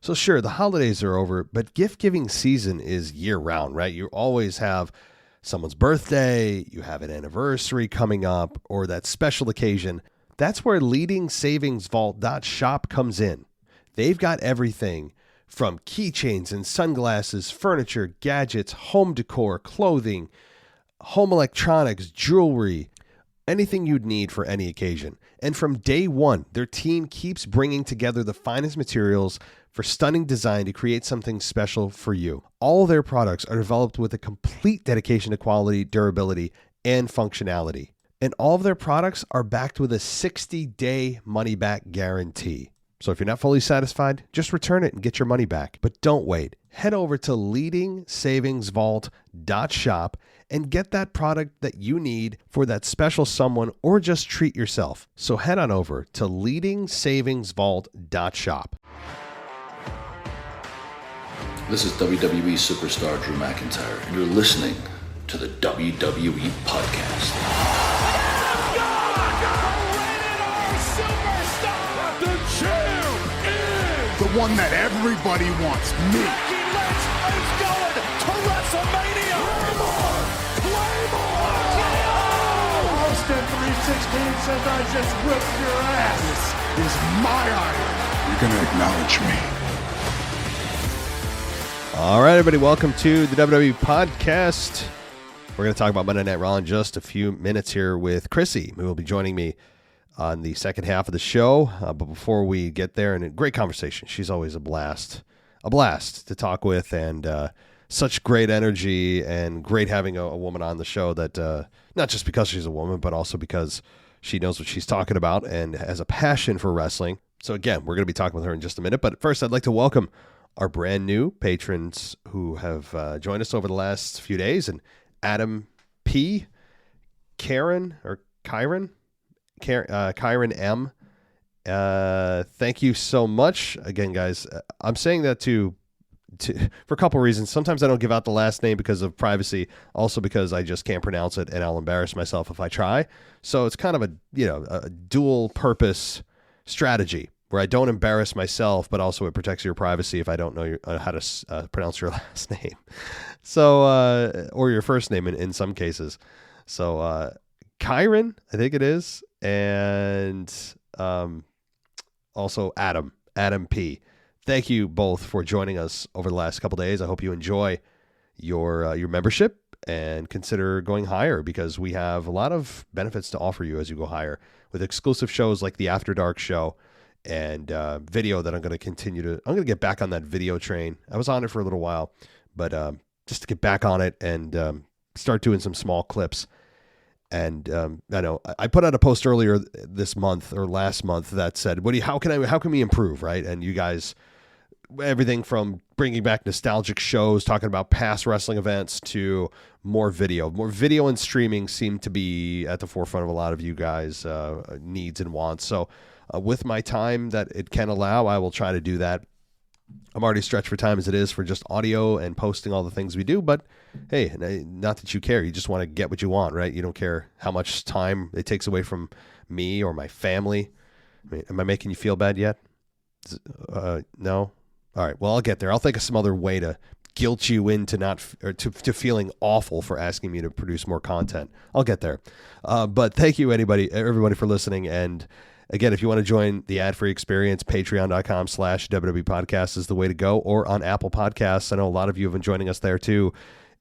So sure, the holidays are over, but gift-giving season is year-round, right? You always have someone's birthday, you have an anniversary coming up, or that special occasion. That's where leadingsavingsvault.shop comes in. They've got everything from keychains and sunglasses, furniture, gadgets, home decor, clothing, home electronics, jewelry, anything you'd need for any occasion. And from day one, their team keeps bringing together the finest materials for stunning design to create something special for you. All their products are developed with a complete dedication to quality, durability, and functionality. And all of their products are backed with a 60-day money-back guarantee. So if you're not fully satisfied, just return it and get your money back. But don't wait. Head over to leadingsavingsvault.shop and get that product that you need for that special someone, or just treat yourself. So head on over to leadingsavingsvault.shop. This is WWE superstar Drew McIntyre, and you're listening to the WWE Podcast. The champ is the one that everybody wants, me. Becky Lynch is going to WrestleMania. Claymore! Austin 316 says I just whipped your ass. This is my iron. You're going to acknowledge me. All right, everybody, welcome to the WWE Podcast. We're going to talk about Monday Night Raw in just a few minutes here with Chrissy, who will be joining me on the second half of the show. But before we get there, and a great conversation. She's always a blast to talk with, and such great energy, and great having a woman on the show that, not just because she's a woman, but also because she knows what she's talking about and has a passion for wrestling. So again, we're going to be talking with her in just a minute. But first, I'd like to welcome our brand new patrons who have joined us over the last few days, and Adam P, Kyron M. Thank you so much again, guys. I'm saying that for a couple reasons. Sometimes I don't give out the last name because of privacy, also because I just can't pronounce it and I'll embarrass myself if I try. So it's kind of a dual purpose strategy, where I don't embarrass myself, but also it protects your privacy if I don't know how to pronounce your last name. So, or your first name in some cases. So, Kyron, I think it is. And also Adam P. Thank you both for joining us over the last couple days. I hope you enjoy your membership and consider going higher, because we have a lot of benefits to offer you as you go higher, with exclusive shows like the After Dark show, and video that I'm going to get back on that video train. I was on it for a little while, but just to get back on it and start doing some small clips. And I know I put out a post earlier this month or last month that said, how can we improve, right? And you guys, everything from bringing back nostalgic shows, talking about past wrestling events, to more video and streaming seem to be at the forefront of a lot of you guys' needs and wants. So with my time that it can allow, I will try to do that. I'm already stretched for time as it is for just audio and posting all the things we do, but hey, not that you care. You just want to get what you want, right? You don't care how much time it takes away from me or my family. I mean, am I making you feel bad yet? No? All right, well, I'll get there. I'll think of some other way to guilt you into to feeling awful for asking me to produce more content. I'll get there. But thank you, everybody for listening. And again, if you want to join the ad-free experience, patreon.com/WWE Podcast is the way to go, or on Apple Podcasts. I know a lot of you have been joining us there too.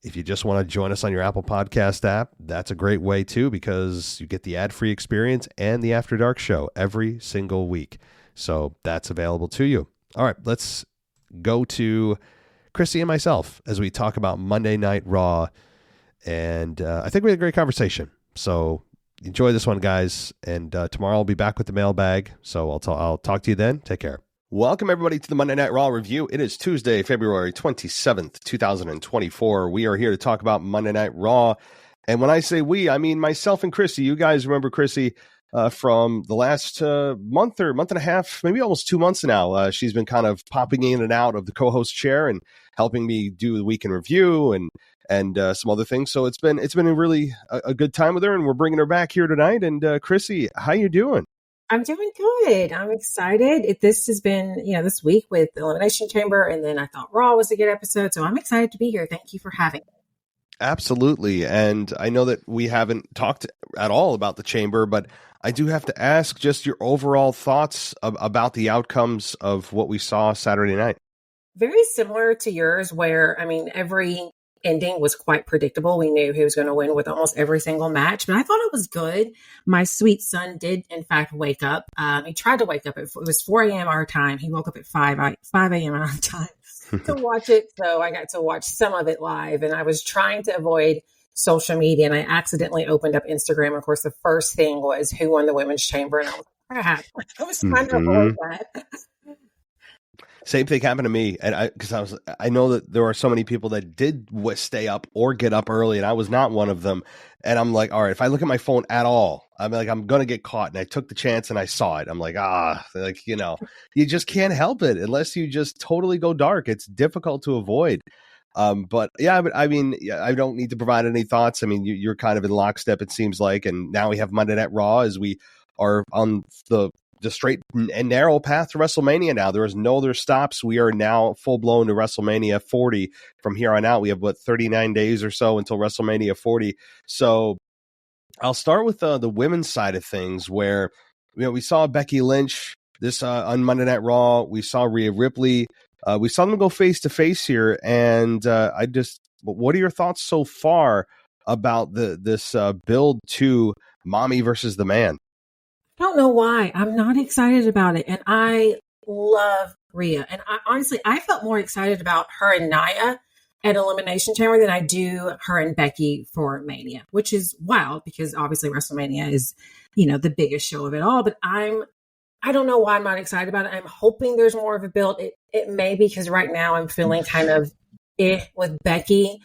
If you just want to join us on your Apple Podcast app, that's a great way too, because you get the ad-free experience and the After Dark show every single week. So that's available to you. All right, let's go to Chrissy and myself as we talk about Monday Night Raw. And I think we had a great conversation. So enjoy this one, guys. And tomorrow I'll be back with the mailbag. So I'll talk to you then. Take care. Welcome, everybody, to the Monday Night Raw review. It is Tuesday, February 27th, 2024. We are here to talk about Monday Night Raw. And when I say we, I mean myself and Chrissy. You guys remember Chrissy from the last month and a half, maybe almost 2 months now. She's been kind of popping in and out of the co-host chair and helping me do the week in review and some other things. So it's been a really a good time with her, and we're bringing her back here tonight. And Chrissy, how you doing? I'm doing good. I'm excited. This has been, this week with the Elimination Chamber, and then I thought Raw was a good episode, so I'm excited to be here. Thank you for having me. Absolutely. And I know that we haven't talked at all about the Chamber, but I do have to ask just your overall thoughts about the outcomes of what we saw Saturday night. Very similar to yours, where, every ending was quite predictable. We knew who was going to win with almost every single match, but I thought it was good. My sweet son did, in fact, wake up. He tried to wake up. It was 4 a.m. our time. He woke up at 5 a.m. our time to watch it. So I got to watch some of it live, and I was trying to avoid social media, and I accidentally opened up Instagram. Of course, the first thing was who won the Women's Chamber, and I was like, crap. I was trying to avoid that. Same thing happened to me, and I know that there are so many people that did stay up or get up early, and I was not one of them. And I'm like, all right, if I look at my phone at all, I'm gonna get caught. And I took the chance and I saw it. I'm like, you just can't help it unless you just totally go dark. It's difficult to avoid. But I don't need to provide any thoughts. I mean, you're kind of in lockstep, it seems like, and now we have Monday Night Raw as we are on the straight and narrow path to WrestleMania now. There is no other stops. We are now full blown to WrestleMania 40 from here on out. We have 39 days or so until WrestleMania 40. So I'll start with the women's side of things, where we saw Becky Lynch this on Monday Night Raw. We saw Rhea Ripley. We saw them go face to face here, and what are your thoughts so far about this build to Mommy versus the Man? I don't know why. I'm not excited about it. And I love Rhea. And I felt more excited about her and Nia at Elimination Chamber than I do her and Becky for Mania, which is wild because obviously WrestleMania is, the biggest show of it all. But I don't know why I'm not excited about it. I'm hoping there's more of a build. It may be because right now I'm feeling kind of with Becky.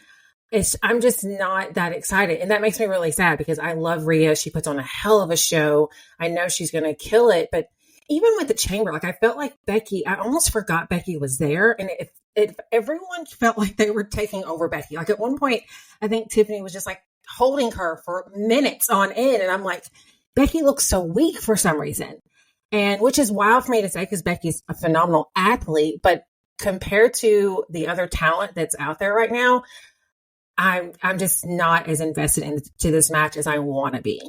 I'm just not that excited. And that makes me really sad because I love Rhea. She puts on a hell of a show. I know she's going to kill it. But even with the Chamber, I felt like Becky, I almost forgot Becky was there. And if everyone felt like they were taking over Becky. At one point, I think Tiffany was just holding her for minutes on end. And I'm like, Becky looks so weak for some reason. And which is wild for me to say because Becky's a phenomenal athlete. But compared to the other talent that's out there right now, I'm just not as invested into this match as I want to be.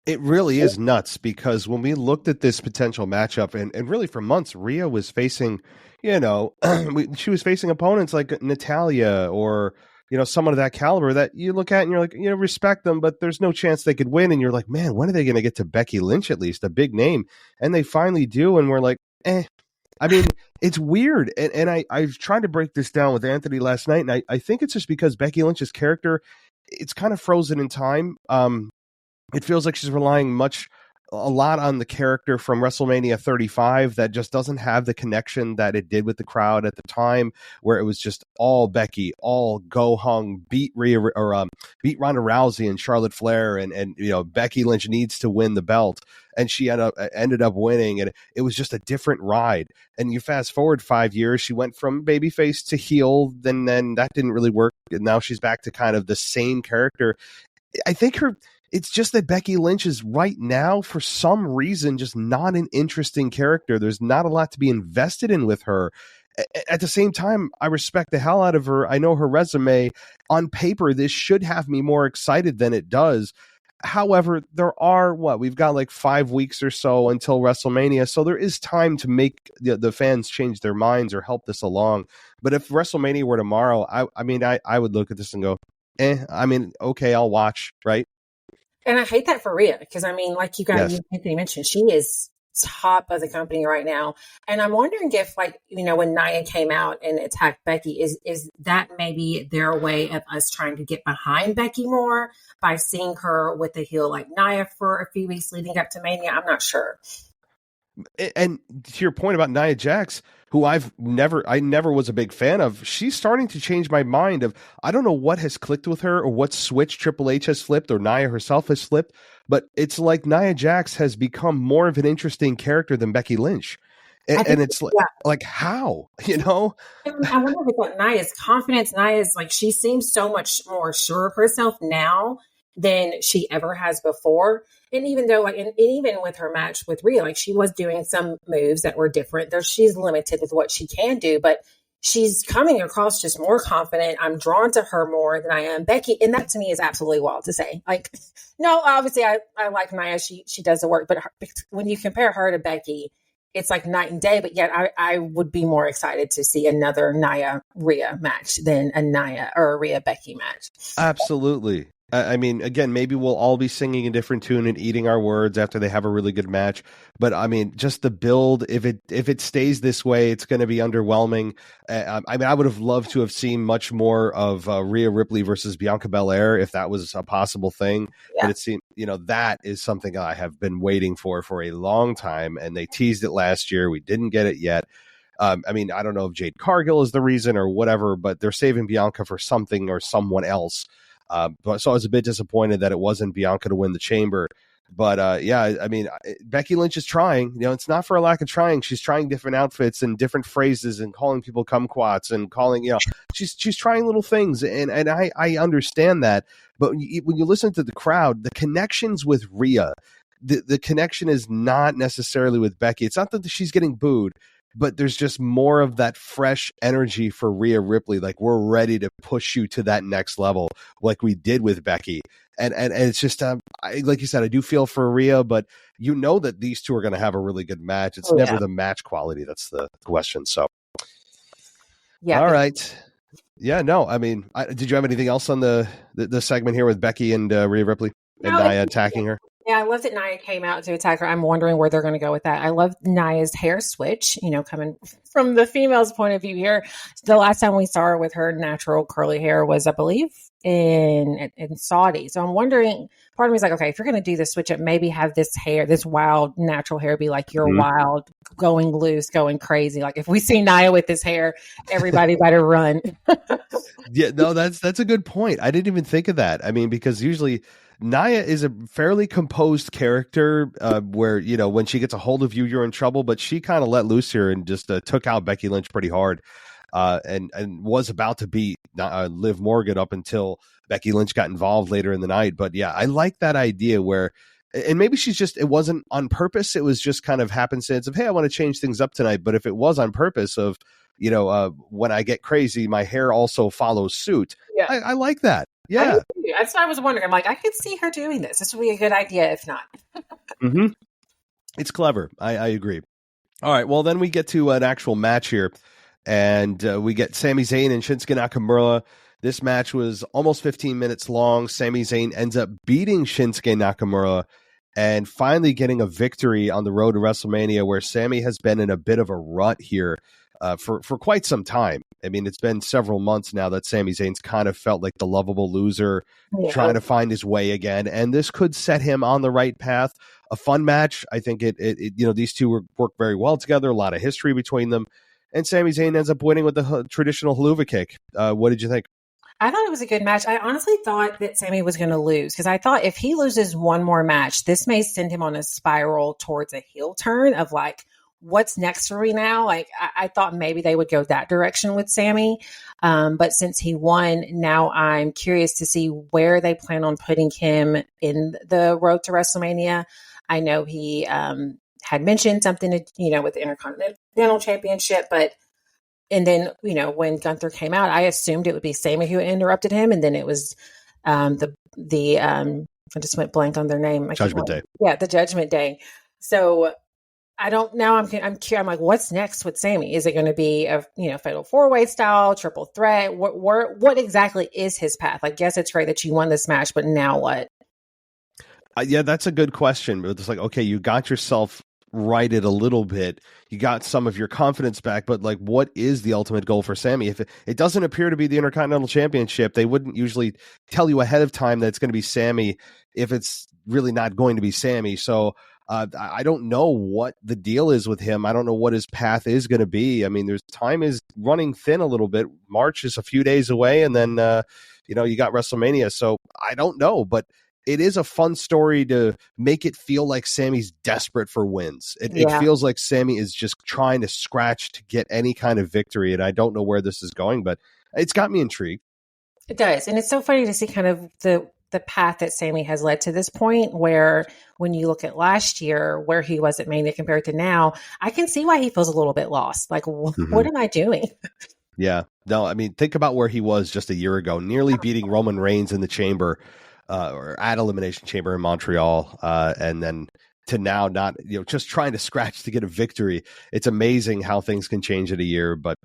It really is nuts because when we looked at this potential matchup, and really for months, Rhea was facing, she was facing opponents like Natalya or, someone of that caliber that you look at and you're like, respect them, but there's no chance they could win. And you're like, man, when are they going to get to Becky Lynch at least, a big name? And they finally do. And we're like, I mean, it's weird. And I've tried to break this down with Anthony last night. And I think it's just because Becky Lynch's character, it's kind of frozen in time. It feels like she's relying a lot on the character from WrestleMania 35 that just doesn't have the connection that it did with the crowd at the time, where it was just all Becky, all go hung, beat Rhea or beat Ronda Rousey and Charlotte Flair, and Becky Lynch needs to win the belt, and she ended up winning, and it was just a different ride. And you fast forward 5 years, she went from babyface to heel, then that didn't really work, and now she's back to kind of the same character. I think it's just that Becky Lynch is right now, for some reason, just not an interesting character. There's not a lot to be invested in with her. At the same time, I respect the hell out of her. I know her resume. On paper, this should have me more excited than it does. However, we've got 5 weeks or so until WrestleMania, so there is time to make the fans change their minds or help this along. But if WrestleMania were tomorrow, I would look at this and go, okay, I'll watch, right? And I hate that for Rhea because, like you guys, Anthony mentioned, she is top of the company right now. And I'm wondering if, when Nia came out and attacked Becky, is that maybe their way of us trying to get behind Becky more by seeing her with the heel like Nia for a few weeks leading up to Mania? I'm not sure. And to your point about Nia Jax, who I never was a big fan of, she's starting to change my mind of, I don't know what has clicked with her or what switch Triple H has flipped or Nia herself has flipped, but it's like Nia Jax has become more of an interesting character than Becky Lynch. And it's like how, I wonder if it's Nia's confidence. Nia's she seems so much more sure of herself now than she ever has before. And even though, like, and even with her match with Rhea, like, she was doing some moves that were different. She's limited with what she can do, but she's coming across just more confident. I'm drawn to her more than I am Becky. And that to me is absolutely wild to say. Like, no, obviously I like Nia. She does the work, but when you compare her to Becky, it's like night and day. But yet I would be more excited to see another Nia Rhea match than a Nia or a Rhea Becky match. Absolutely. I mean, again, maybe we'll all be singing a different tune and eating our words after they have a really good match. But I mean, just the build, if it stays this way, it's going to be underwhelming. I mean, I would have loved to have seen much more of Rhea Ripley versus Bianca Belair if that was a possible thing. Yeah. But it seemed, that is something I have been waiting for a long time. And they teased it last year. We didn't get it yet. I mean, I don't know if Jade Cargill is the reason or whatever, but they're saving Bianca for something or someone else. So I was a bit disappointed that it wasn't Bianca to win the Chamber. But yeah, I mean, Becky Lynch is trying. It's not for a lack of trying. She's trying different outfits and different phrases and calling people kumquats and calling, she's trying little things. And I understand that. But when you listen to the crowd, the connections with Rhea, the connection is not necessarily with Becky. It's not that she's getting booed, but there's just more of that fresh energy for Rhea Ripley. Like, we're ready to push you to that next level like we did with Becky. And it's just, like you said, I do feel for Rhea, but that these two are going to have a really good match. It's never the match quality that's the question. So, yeah. All right. Yeah, no, I mean, did you have anything else on the segment here with Becky and Rhea Ripley and Nia attacking her? Yeah, I love that Nia came out to attack her. I'm wondering where they're going to go with that. I love Nia's hair switch, coming from the female's point of view here. The last time we saw her with her natural curly hair was, I believe, in Saudi. So I'm wondering, part of me is like, okay, if you're going to do the switch up, maybe have this hair, this wild natural hair be like your wild, going loose, going crazy. Like, if we see Nia with this hair, everybody better run. Yeah, no, that's a good point. I didn't even think of that. I mean, because usually Nia is a fairly composed character where, when she gets a hold of you, you're in trouble. But she kind of let loose here and just took out Becky Lynch pretty hard and was about to beat Liv Morgan up until Becky Lynch got involved later in the night. But yeah, I like that idea where, and maybe it wasn't on purpose. It was just kind of happenstance of, hey, I want to change things up tonight. But if it was on purpose of, when I get crazy, my hair also follows suit. Yeah. I like that. Yeah. That's what I was wondering. I'm like, I could see her doing this. This would be a good idea if not. Mm-hmm. It's clever. I agree. All right. Well, then we get to an actual match here. And we get Sami Zayn and Shinsuke Nakamura. This match was almost 15 minutes long. Sami Zayn ends up beating Shinsuke Nakamura and finally getting a victory on the road to WrestleMania, where Sami has been in a bit of a rut here for quite some time. I mean, it's been several months now that Sami Zayn's kind of felt like the lovable loser, trying to find his way again. And this could set him on the right path. A fun match. I think these two work very well together. A lot of history between them. And Sami Zayn ends up winning with the traditional haluva kick. What did you think? I thought it was a good match. I honestly thought that Sami was going to lose because I thought if he loses one more match, this may send him on a spiral towards a heel turn of like, what's next for me now? Like, I thought maybe they would go that direction with Sami. But since he won, now I'm curious to see where they plan on putting him in the road to WrestleMania. I know he had mentioned something, with the Intercontinental Championship, and then, when Gunther came out, I assumed it would be Sami who interrupted him. And then it was I just went blank on their name. Judgment Day. Yeah, the Judgment Day. So I don't know. I'm curious. I'm like, what's next with Sami? Is it going to be a fatal 4-way style, triple threat? What exactly is his path? I guess it's great that you won this match, but now what? Yeah, that's a good question. But it's like, okay, you got yourself righted a little bit. You got some of your confidence back, but like, what is the ultimate goal for Sami? If it doesn't appear to be the Intercontinental Championship, they wouldn't usually tell you ahead of time that it's going to be Sami if it's really not going to be Sami. So I don't know what the deal is with him. I don't know what his path is going to be. I mean, time is running thin a little bit. March is a few days away, and then you got WrestleMania. So I don't know, but it is a fun story to make it feel like Sami's desperate for wins. It feels like Sami is just trying to scratch to get any kind of victory, and I don't know where this is going, but it's got me intrigued. It does, and it's so funny to see kind of the path that Sami has led to this point, where when you look at last year, where he was at Mania compared to now, I can see why he feels a little bit lost. Like, what am I doing? Yeah. No, I mean, think about where he was just a year ago, nearly beating Roman Reigns in the chamber or at Elimination Chamber in Montreal. And then to now not, just trying to scratch to get a victory. It's amazing how things can change in a year. But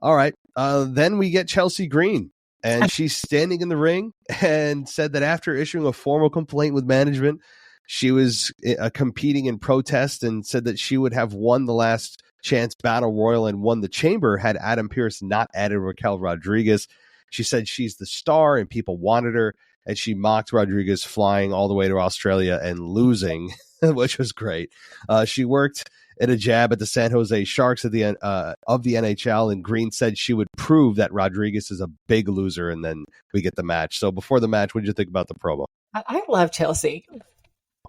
all right. Then we get Chelsea Green, and she's standing in the ring and said that after issuing a formal complaint with management, she was competing in protest and said that she would have won the last chance battle royal and won the chamber had Adam Pearce not added Raquel Rodriguez. She said she's the star and people wanted her, and she mocked Rodriguez flying all the way to Australia and losing, which was great. She worked at a jab at the San Jose Sharks of the NHL, and Green said she would prove that Rodriguez is a big loser, and then we get the match. So before the match, what did you think about the promo? I love Chelsea.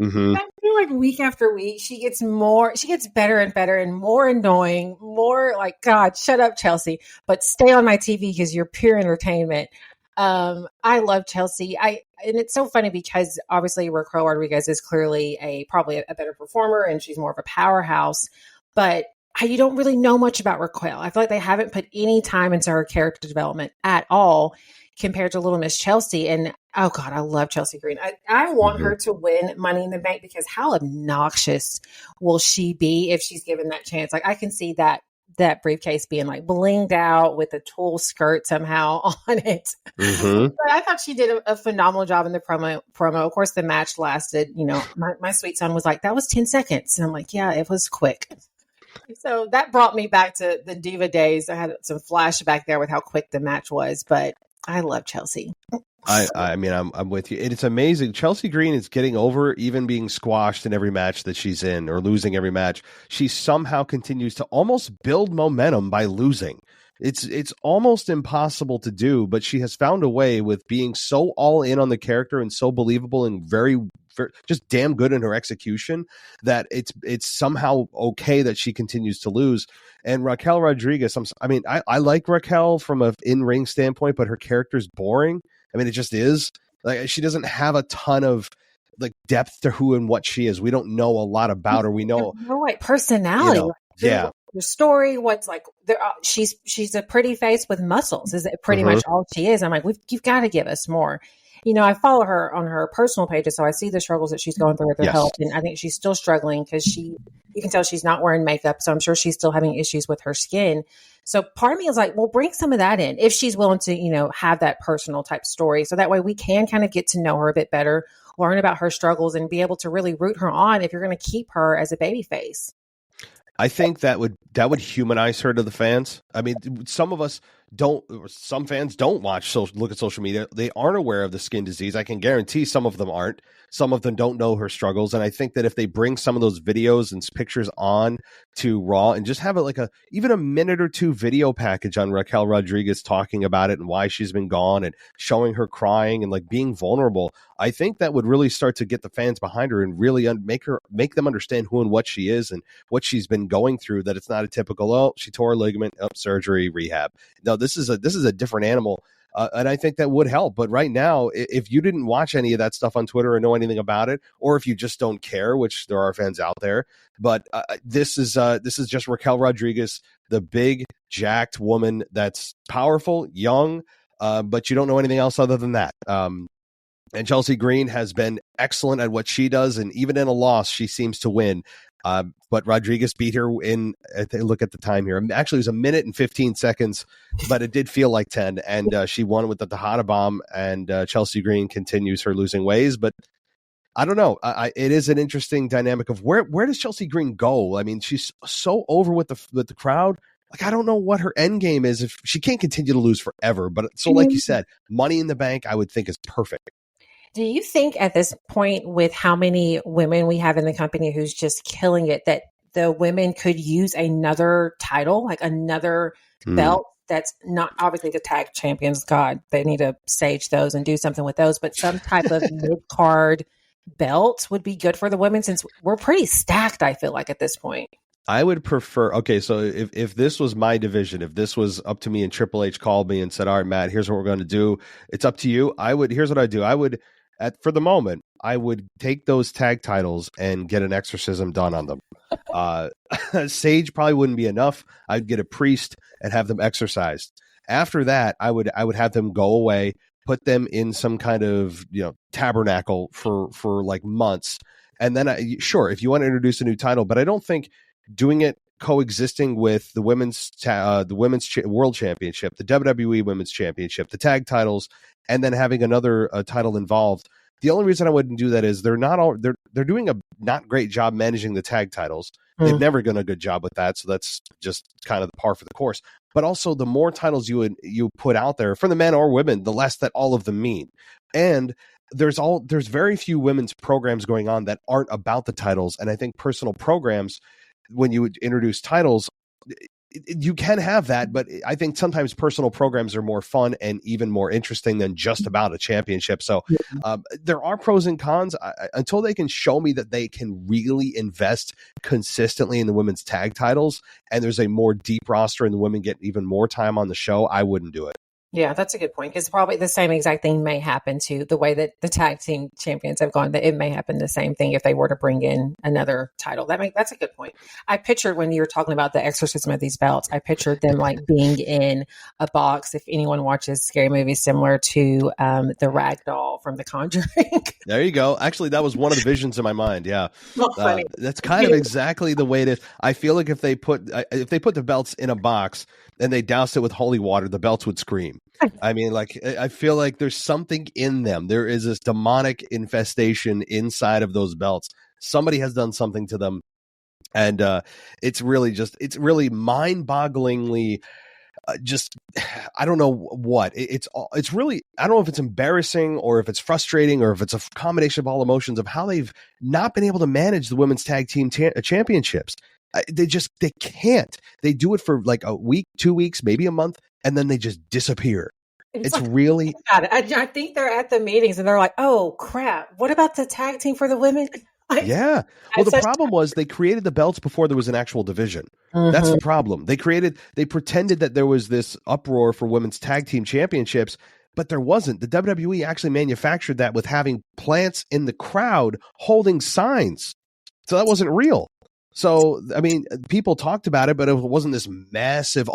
Mm-hmm. I feel like week after week, she gets better and better and more annoying, more like, God, shut up, Chelsea, but stay on my TV because you're pure entertainment. I love Chelsea. And it's so funny because obviously Raquel Rodriguez is clearly probably a better performer and she's more of a powerhouse, but you don't really know much about Raquel. I feel like they haven't put any time into her character development at all compared to Little Miss Chelsea. And oh God, I love Chelsea Green. I want her to win Money in the Bank because how obnoxious will she be if she's given that chance? Like I can see that briefcase being like blinged out with a tulle skirt somehow on it. But I thought she did a phenomenal job in the promo. Of course, the match lasted, my sweet son was like, that was 10 seconds. And I'm like, yeah, it was quick. So that brought me back to the Diva days. I had some flashback there with how quick the match was, but I love Chelsea. I mean, I'm with you. It's amazing. Chelsea Green is getting over even being squashed in every match that she's in or losing every match. She somehow continues to almost build momentum by losing. It's almost impossible to do, but she has found a way with being so all in on the character and so believable and very just damn good in her execution that it's somehow okay that she continues to lose. And Raquel Rodriguez, I like Raquel from an in-ring standpoint, but her character's boring. I mean, it just is. Like she doesn't have a ton of like depth to who and what she is. We don't know a lot about her. We know no like personality. Yeah. The story, what's like she's a pretty face with muscles. Is it pretty much all she is? I'm like, you've got to give us more. I follow her on her personal pages, so I see the struggles that she's going through with her health, and I think she's still struggling because you can tell she's not wearing makeup, so I'm sure she's still having issues with her skin. So part of me is like, well, bring some of that in if she's willing to, have that personal type story, so that way we can kind of get to know her a bit better, learn about her struggles, and be able to really root her on if you're going to keep her as a baby face. I think that would humanize her to the fans. I mean, some fans don't look at social media. They aren't aware of the skin disease. I can guarantee some of them aren't. Some of them don't know her struggles. And I think that if they bring some of those videos and pictures on to Raw and just have it like even a minute or two video package on Raquel Rodriguez talking about it and why she's been gone and showing her crying and like being vulnerable, I think that would really start to get the fans behind her and really make them understand who and what she is and what she's been going through, that it's not a typical, she tore a ligament, surgery, rehab. No, this is a different animal. And I think that would help. But right now, if you didn't watch any of that stuff on Twitter or know anything about it, or if you just don't care, which there are fans out there, but this is just Raquel Rodriguez, the big jacked woman that's powerful, young, but you don't know anything else other than that. And Chelsea Green has been excellent at what she does, and even in a loss, she seems to win. But Rodriguez beat her look at the time here. Actually, it was 1 minute and 15 seconds, but it did feel like 10. And she won with the Tejada bomb, and Chelsea Green continues her losing ways. But I don't know. It is an interesting dynamic of where does Chelsea Green go? I mean, she's so over with the crowd. Like, I don't know what her end game is if she can't continue to lose forever. But so, like you said, Money in the Bank, I would think is perfect. Do you think at this point, with how many women we have in the company who's just killing it, that the women could use another title, like another belt that's not obviously the tag champions? God, they need to stage those and do something with those, but some type of mid-card belt would be good for the women, since we're pretty stacked, I feel like, at this point. I would prefer, okay, so if this was my division, if this was up to me and Triple H called me and said, all right, Matt, here's what we're going to do, it's up to you. Here's what I do. I would, for the moment, I would take those tag titles and get an exorcism done on them. Sage probably wouldn't be enough. I'd get a priest and have them exorcised. After that, I would have them go away, put them in some kind of tabernacle for like months, and then sure, if you want to introduce a new title, but I don't think doing it coexisting with the women's world championship, the WWE women's championship, the tag titles, and then having another title involved. The only reason I wouldn't do that is they're doing a not great job managing the tag titles. They've never done a good job with that, so that's just kind of the par for the course. But also, the more titles you put out there for the men or women, the less that all of them mean. And there's very few women's programs going on that aren't about the titles. And I think personal programs, when you would introduce titles, you can have that, but I think sometimes personal programs are more fun and even more interesting than just about a championship. So there are pros and cons. Until they can show me that they can really invest consistently in the women's tag titles and there's a more deep roster and the women get even more time on the show, I wouldn't do it. Yeah, that's a good point, because probably the same exact thing may happen to the way that the tag team champions have gone, that it may happen the same thing if they were to bring in another title. That's a good point. I pictured, when you were talking about the exorcism of these belts, I pictured them like being in a box. If anyone watches scary movies, similar to the rag doll from The Conjuring. There you go. Actually, that was one of the visions in my mind. Yeah. Funny. That's kind of exactly the way it is. I feel like if they put the belts in a box and they doused it with holy water, the belts would scream. I mean, like, I feel like there's something in them. There is this demonic infestation inside of those belts. Somebody has done something to them. And it's really mind-bogglingly I don't know what. It's really, I don't know if it's embarrassing or if it's frustrating or if it's a combination of all emotions of how they've not been able to manage the women's tag team championships. They can't. They do it for like a week, 2 weeks, maybe a month, and then they just disappear. It's like, really. I think they're at the meetings and they're like, "Oh crap! What about the tag team for the women?" Yeah. Well, the problem was they created the belts before there was an actual division. That's the problem. They pretended that there was this uproar for women's tag team championships, but there wasn't. The WWE actually manufactured that with having plants in the crowd holding signs. So that wasn't real. So, I mean, people talked about it, but it wasn't this massive,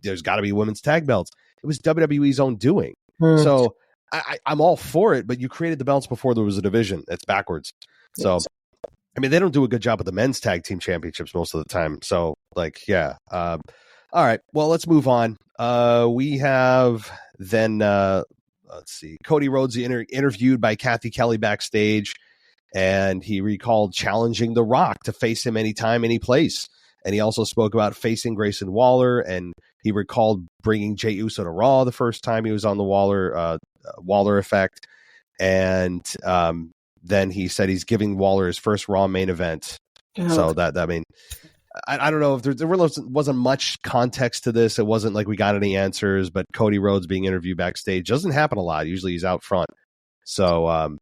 there's got to be women's tag belts. It was WWE's own doing. So I'm all for it, but you created the belts before there was a division. It's backwards. So, I mean, they don't do a good job with the men's tag team championships most of the time. So, like, yeah. All right. Well, let's move on. We have then, let's see, Cody Rhodes interviewed by Kathy Kelly backstage. And he recalled challenging The Rock to face him anytime, any place. And he also spoke about facing Grayson Waller. And he recalled bringing Jey Uso to Raw the first time he was on the Waller effect. And then he said he's giving Waller his first Raw main event. So I mean, I don't know if there really wasn't much context to this. It wasn't like we got any answers, but Cody Rhodes being interviewed backstage doesn't happen a lot. Usually he's out front. So,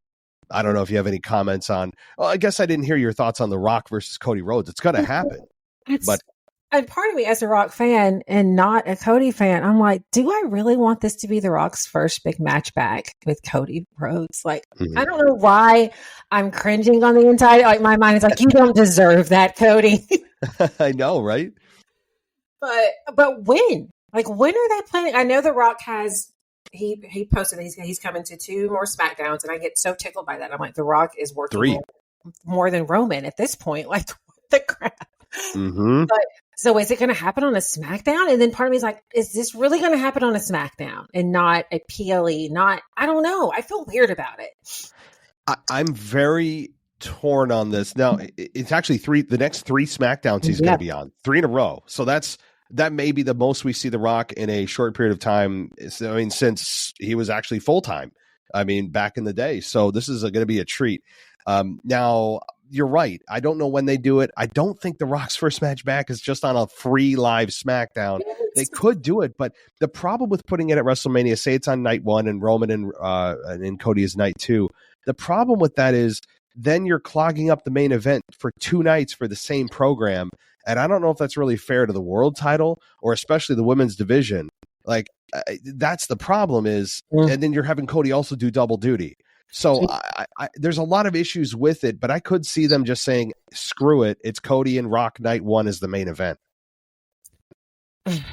I don't know if you have any comments on. Well, I guess I didn't hear your thoughts on The Rock versus Cody Rhodes. It's going to happen, and part of me, as a Rock fan and not a Cody fan, I'm like, do I really want this to be The Rock's first big match back with Cody Rhodes? Like, I don't know why I'm cringing on the inside. Like, my mind is like, you don't deserve that, Cody. I know, right? But when? Like, when are they planning? I know The Rock has. He posted that he's coming to 2 more SmackDowns, and I get so tickled by that. I'm like, The Rock is working 3 more than Roman at this point. Like, what the crap? But so is it going to happen on a SmackDown? And then part of me is like, is this really going to happen on a SmackDown and not a PLE? I don't know. I feel weird about it. I'm very torn on this. Now, it's actually 3. The next 3 SmackDowns he's going to be on, 3 in a row. So that may be the most we see The Rock in a short period of time. I mean, since he was actually full-time, I mean, back in the day. So this is going to be a treat. Now, you're right. I don't know when they do it. I don't think The Rock's first match back is just on a free live SmackDown. They could do it, but the problem with putting it at WrestleMania, say it's on night 1 and Roman and Cody is night 2. The problem with that is then you're clogging up the main event for 2 nights for the same program. And I don't know if that's really fair to the world title or especially the women's division. Like, that's the problem is, and then you're having Cody also do double duty. So there's a lot of issues with it, but I could see them just saying, screw it. It's Cody and Rock night one is the main event.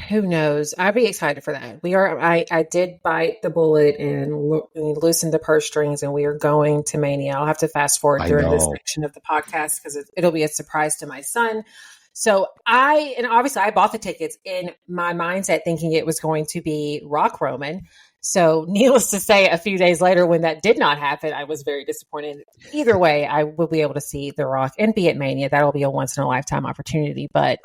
Who knows? I'd be excited for that. I did bite the bullet and loosen the purse strings, and we are going to Mania. I'll have to fast forward during this section of the podcast because it'll be a surprise to my son. So obviously I bought the tickets in my mindset thinking it was going to be Rock Roman. So needless to say, a few days later when that did not happen, I was very disappointed. Either way, I will be able to see The Rock and be at Mania. That'll be a once in a lifetime opportunity, but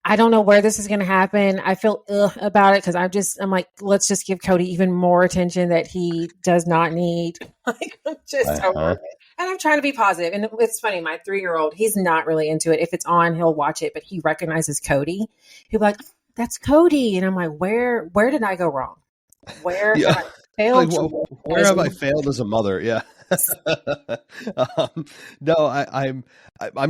I don't know where this is going to happen. I feel about it because I'm like, let's just give Cody even more attention that he does not need. Like, I'm just over it. And I'm trying to be positive. And it's funny, my 3-year-old, he's not really into it. If it's on, he'll watch it, but he recognizes Cody. He'll be like, that's Cody. And I'm like, where did I go wrong? Where have I failed? Like, where have I failed as a mother? Yeah. No, I'm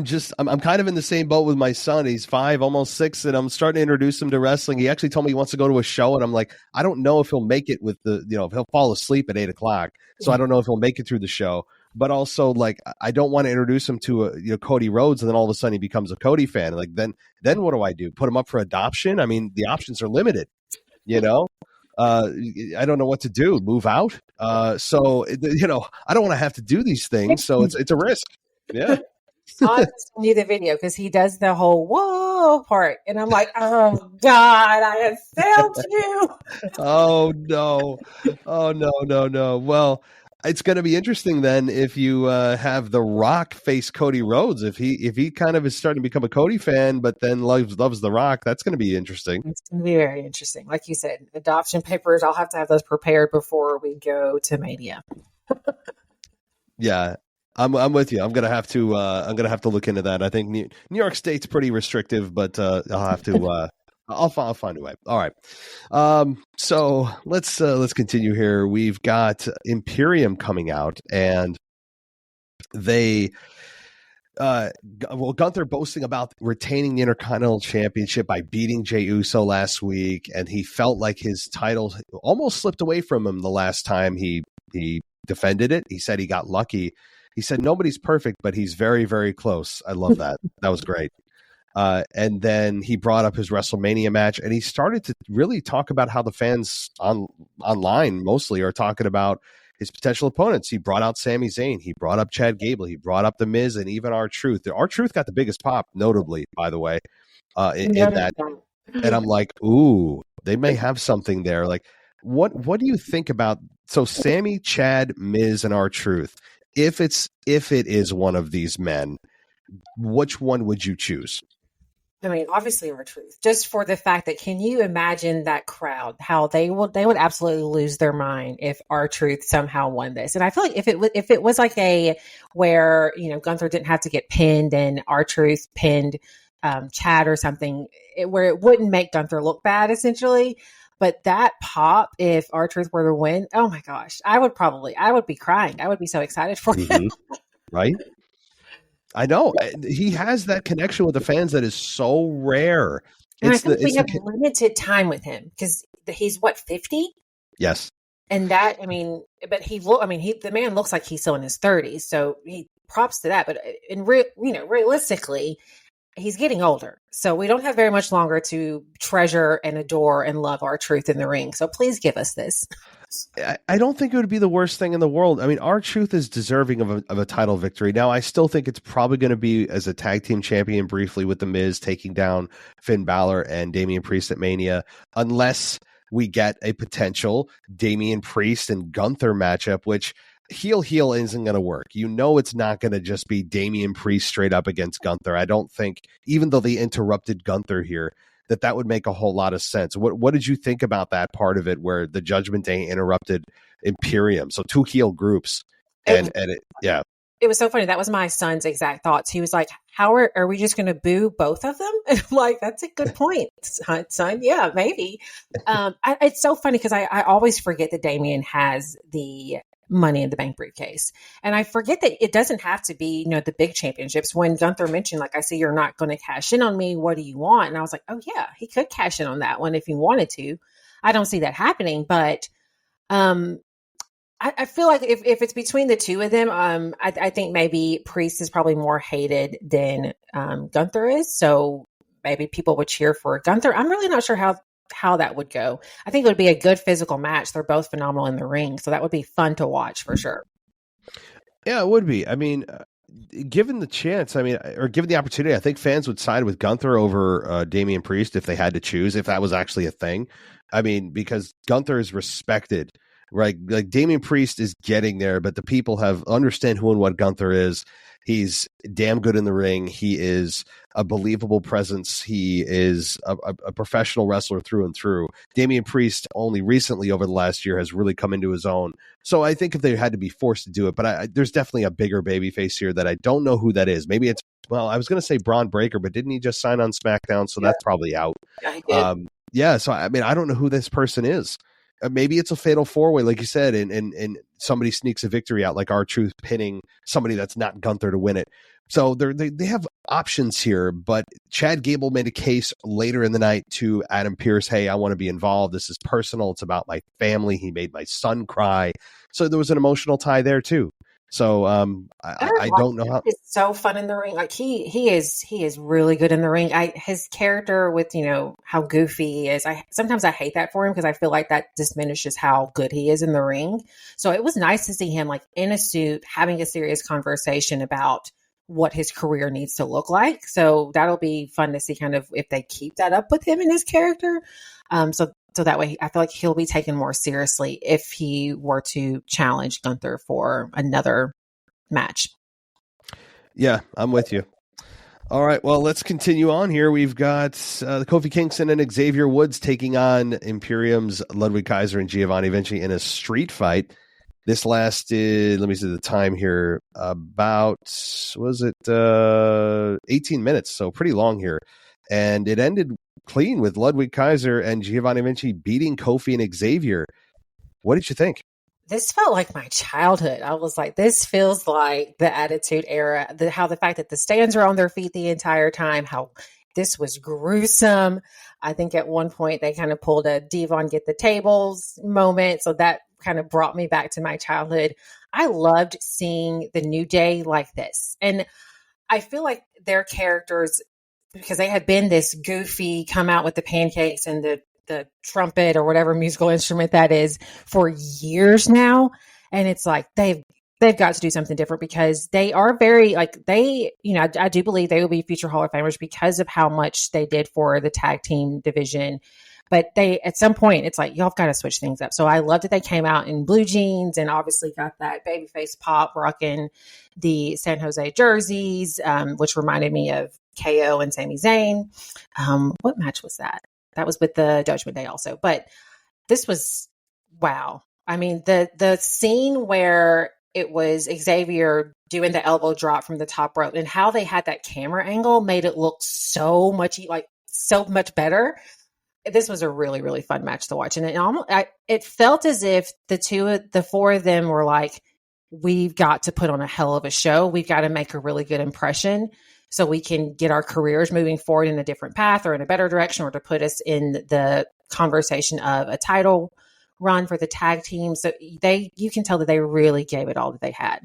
kind of in the same boat with my son. He's 5, almost 6, and I'm starting to introduce him to wrestling. He actually told me he wants to go to a show, and I'm like, I don't know if he'll make it with if he'll fall asleep at 8:00. So I don't know if he'll make it through the show. But also, like, I don't want to introduce him to Cody Rhodes, and then all of a sudden he becomes a Cody fan. Like, then what do I do? Put him up for adoption? I mean, the options are limited. I don't know what to do. Move out. So I don't want to have to do these things. So it's a risk. Yeah. I'll send you the video because he does the whole whoa part, and I'm like, oh God, I have failed you. Oh no. Well, it's going to be interesting then if you have The Rock face Cody Rhodes. If he kind of is starting to become a Cody fan, but then loves The Rock, that's going to be interesting. It's going to be very interesting. Like you said, adoption papers. I'll have to have those prepared before we go to Mania. Yeah, I'm with you. I'm gonna have to look into that. I think New York State's pretty restrictive, but I'll have to. I'll find a way. All right. So let's continue here. We've got Imperium coming out, and they Gunther boasting about retaining the Intercontinental Championship by beating Jey Uso last week, and he felt like his title almost slipped away from him the last time he defended it. He said he got lucky. He said nobody's perfect, but he's very, very close. I love that. That was great. And then he brought up his WrestleMania match, and he started to really talk about how the fans online mostly are talking about his potential opponents. He brought out Sami Zayn. He brought up Chad Gable. He brought up The Miz, and even R-Truth. R-Truth got the biggest pop, notably, by the way, in that. And I'm like, ooh, they may have something there. Like, what do you think about Sami, Chad, Miz, and R-Truth? If it is one of these men, which one would you choose? I mean, obviously R-Truth, just for the fact that, can you imagine that crowd, how they would absolutely lose their mind if R-Truth somehow won this. And I feel like if it was like where, Gunther didn't have to get pinned and R-Truth pinned Chad or something, where it wouldn't make Gunther look bad essentially. But that pop, if R-Truth were to win, oh my gosh, I would be crying. I would be so excited for him. Right? I know. He has that connection with the fans that is so rare. And I think we have limited time with him because he's 50? Yes. And that, but the man looks like he's still in his 30s. So he props to that. But realistically, he's getting older. So we don't have very much longer to treasure and adore and love R-Truth in the ring. So please give us this. I don't think it would be the worst thing in the world. I mean, R-Truth is deserving of a title victory. Now, I still think it's probably going to be as a tag team champion briefly with The Miz taking down Finn Balor and Damian Priest at Mania, unless we get a potential Damian Priest and Gunther matchup, which heel isn't going to work. It's not going to just be Damian Priest straight up against Gunther. I don't think, even though they interrupted Gunther here, that would make a whole lot of sense. What did you think about that part of it where the Judgment Day interrupted Imperium? So 2 heel groups. It was so funny. That was my son's exact thoughts. He was like, how are we just going to boo both of them? And I'm like, that's a good point, son. Yeah, maybe. It's so funny because I always forget that Damian has the Money in the Bank briefcase. And I forget that it doesn't have to be, the big championships. When Gunther mentioned, like, I see you're not going to cash in on me. What do you want? And I was like, oh yeah, he could cash in on that one if he wanted to. I don't see that happening, but I feel like if it's between the two of them, I think maybe Priest is probably more hated than Gunther is. So maybe people would cheer for Gunther. I'm really not sure how that would go. I think it would be a good physical match. They're both phenomenal in the ring, so that would be fun to watch for sure. Yeah, it would be. I mean, given the chance, or given the opportunity, I think fans would side with Gunther over Damian Priest if they had to choose, if that was actually a thing. I mean, because Gunther is respected, right? Like Damian Priest is getting there, but the people understand who and what Gunther is. He's damn good in the ring. He is a believable presence. He is a professional wrestler through and through. Damian Priest only recently over the last year has really come into his own. So I think if they had to be forced to do it, but there's definitely a bigger babyface here that I don't know who that is. Maybe I was going to say Braun Breaker, but didn't he just sign on SmackDown? So that's probably out. Yeah, he did. So I mean, I don't know who this person is. Maybe it's a fatal four-way, like you said, and somebody sneaks a victory out, like R-Truth pinning somebody that's not Gunther to win it. So they have options here, but Chad Gable made a case later in the night to Adam Pearce, hey, I want to be involved. This is personal. It's about my family. He made my son cry. So there was an emotional tie there too. So I don't know how. It's so fun in the ring. Like he is really good in the ring. His character with how goofy he is. Sometimes I hate that for him because I feel like that diminishes how good he is in the ring. So it was nice to see him like in a suit having a serious conversation about what his career needs to look like. So that'll be fun to see kind of if they keep that up with him and his character. So that way, I feel like he'll be taken more seriously if he were to challenge Gunther for another match. Yeah, I'm with you. All right, well, let's continue on here. We've got Kofi Kingston and Xavier Woods taking on Imperium's Ludwig Kaiser and Giovanni Vinci in a street fight. This lasted, let me see the time here, about, 18 minutes, so pretty long here. And it ended clean with Ludwig Kaiser and Giovanni Vinci beating Kofi and Xavier. What did you think? This felt like my childhood. I was like, this feels like the Attitude Era. The fact that the stands are on their feet the entire time, how this was gruesome. I think at one point they kind of pulled a Devon get the tables moment. So that kind of brought me back to my childhood. I loved seeing the New Day like this. And I feel like their characters, because they had been this goofy, come out with the pancakes and the trumpet or whatever musical instrument that is for years now. And it's like, they've got to do something different because they are very I do believe they will be future Hall of Famers because of how much they did for the tag team division. But at some point it's like, y'all have got to switch things up. So I love that they came out in blue jeans and obviously got that babyface pop rocking the San Jose jerseys, which reminded me of KO and Sami Zayn. What match was that? That was with the Judgment Day also. But this was, wow. I mean, the scene where it was Xavier doing the elbow drop from the top rope and how they had that camera angle made it look so much better. This was a really, really fun match to watch. And it felt as if the four of them were like, we've got to put on a hell of a show. We've got to make a really good impression so we can get our careers moving forward in a different path or in a better direction, or to put us in the conversation of a title run for the tag team. So you can tell that they really gave it all that they had.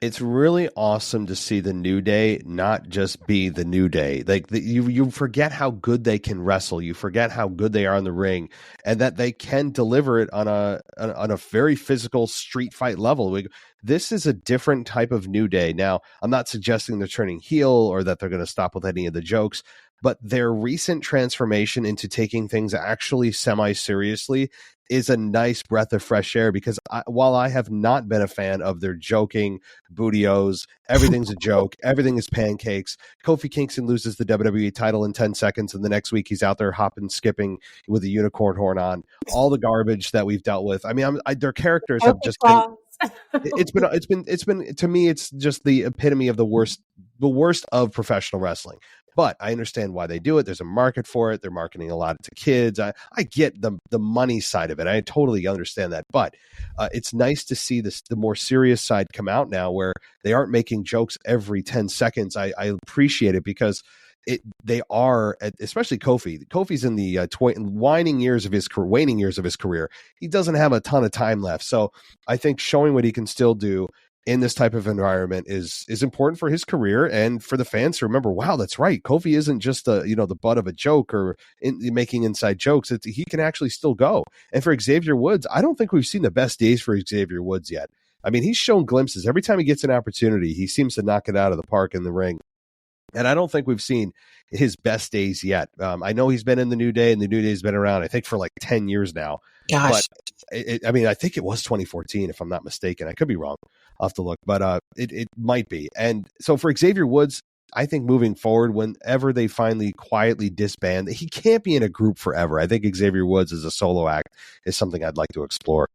It's really awesome to see the New Day not just be the New Day. Like you forget how good they can wrestle. You forget how good they are in the ring, and that they can deliver it on a very physical street fight level. This is a different type of New Day. Now, I'm not suggesting they're turning heel or that they're going to stop with any of the jokes, but their recent transformation into taking things actually semi-seriously is a nice breath of fresh air, because while I have not been a fan of their joking, bootios, everything's a joke, everything is pancakes. Kofi Kingston loses the WWE title in 10 seconds, and the next week he's out there hopping, skipping with a unicorn horn on. All the garbage that we've dealt with. I mean, their characters have just been, it's been to me, it's just the epitome of the worst of professional wrestling. But I understand why they do it. There's a market for it. They're marketing a lot to kids. I get the money side of it. I totally understand that. But it's nice to see the more serious side come out now, where they aren't making jokes every 10 seconds. I appreciate it, because they are, especially Kofi. Kofi's in the waning years of his career. He doesn't have a ton of time left. So I think showing what he can still do in this type of environment is important for his career and for the fans to remember, wow, that's right. Kofi isn't just the butt of a joke or making inside jokes. He can actually still go. And for Xavier Woods, I don't think we've seen the best days for Xavier Woods yet. I mean, he's shown glimpses. Every time he gets an opportunity, he seems to knock it out of the park in the ring. And I don't think we've seen his best days yet. I know he's been in the New Day, and the New Day's been around, I think, for like 10 years now. Gosh. But I think it was 2014, if I'm not mistaken. I could be wrong. I'll have to look, but it might be. And so for Xavier Woods, I think moving forward, whenever they finally quietly disband, he can't be in a group forever. I think Xavier Woods as a solo act is something I'd like to explore.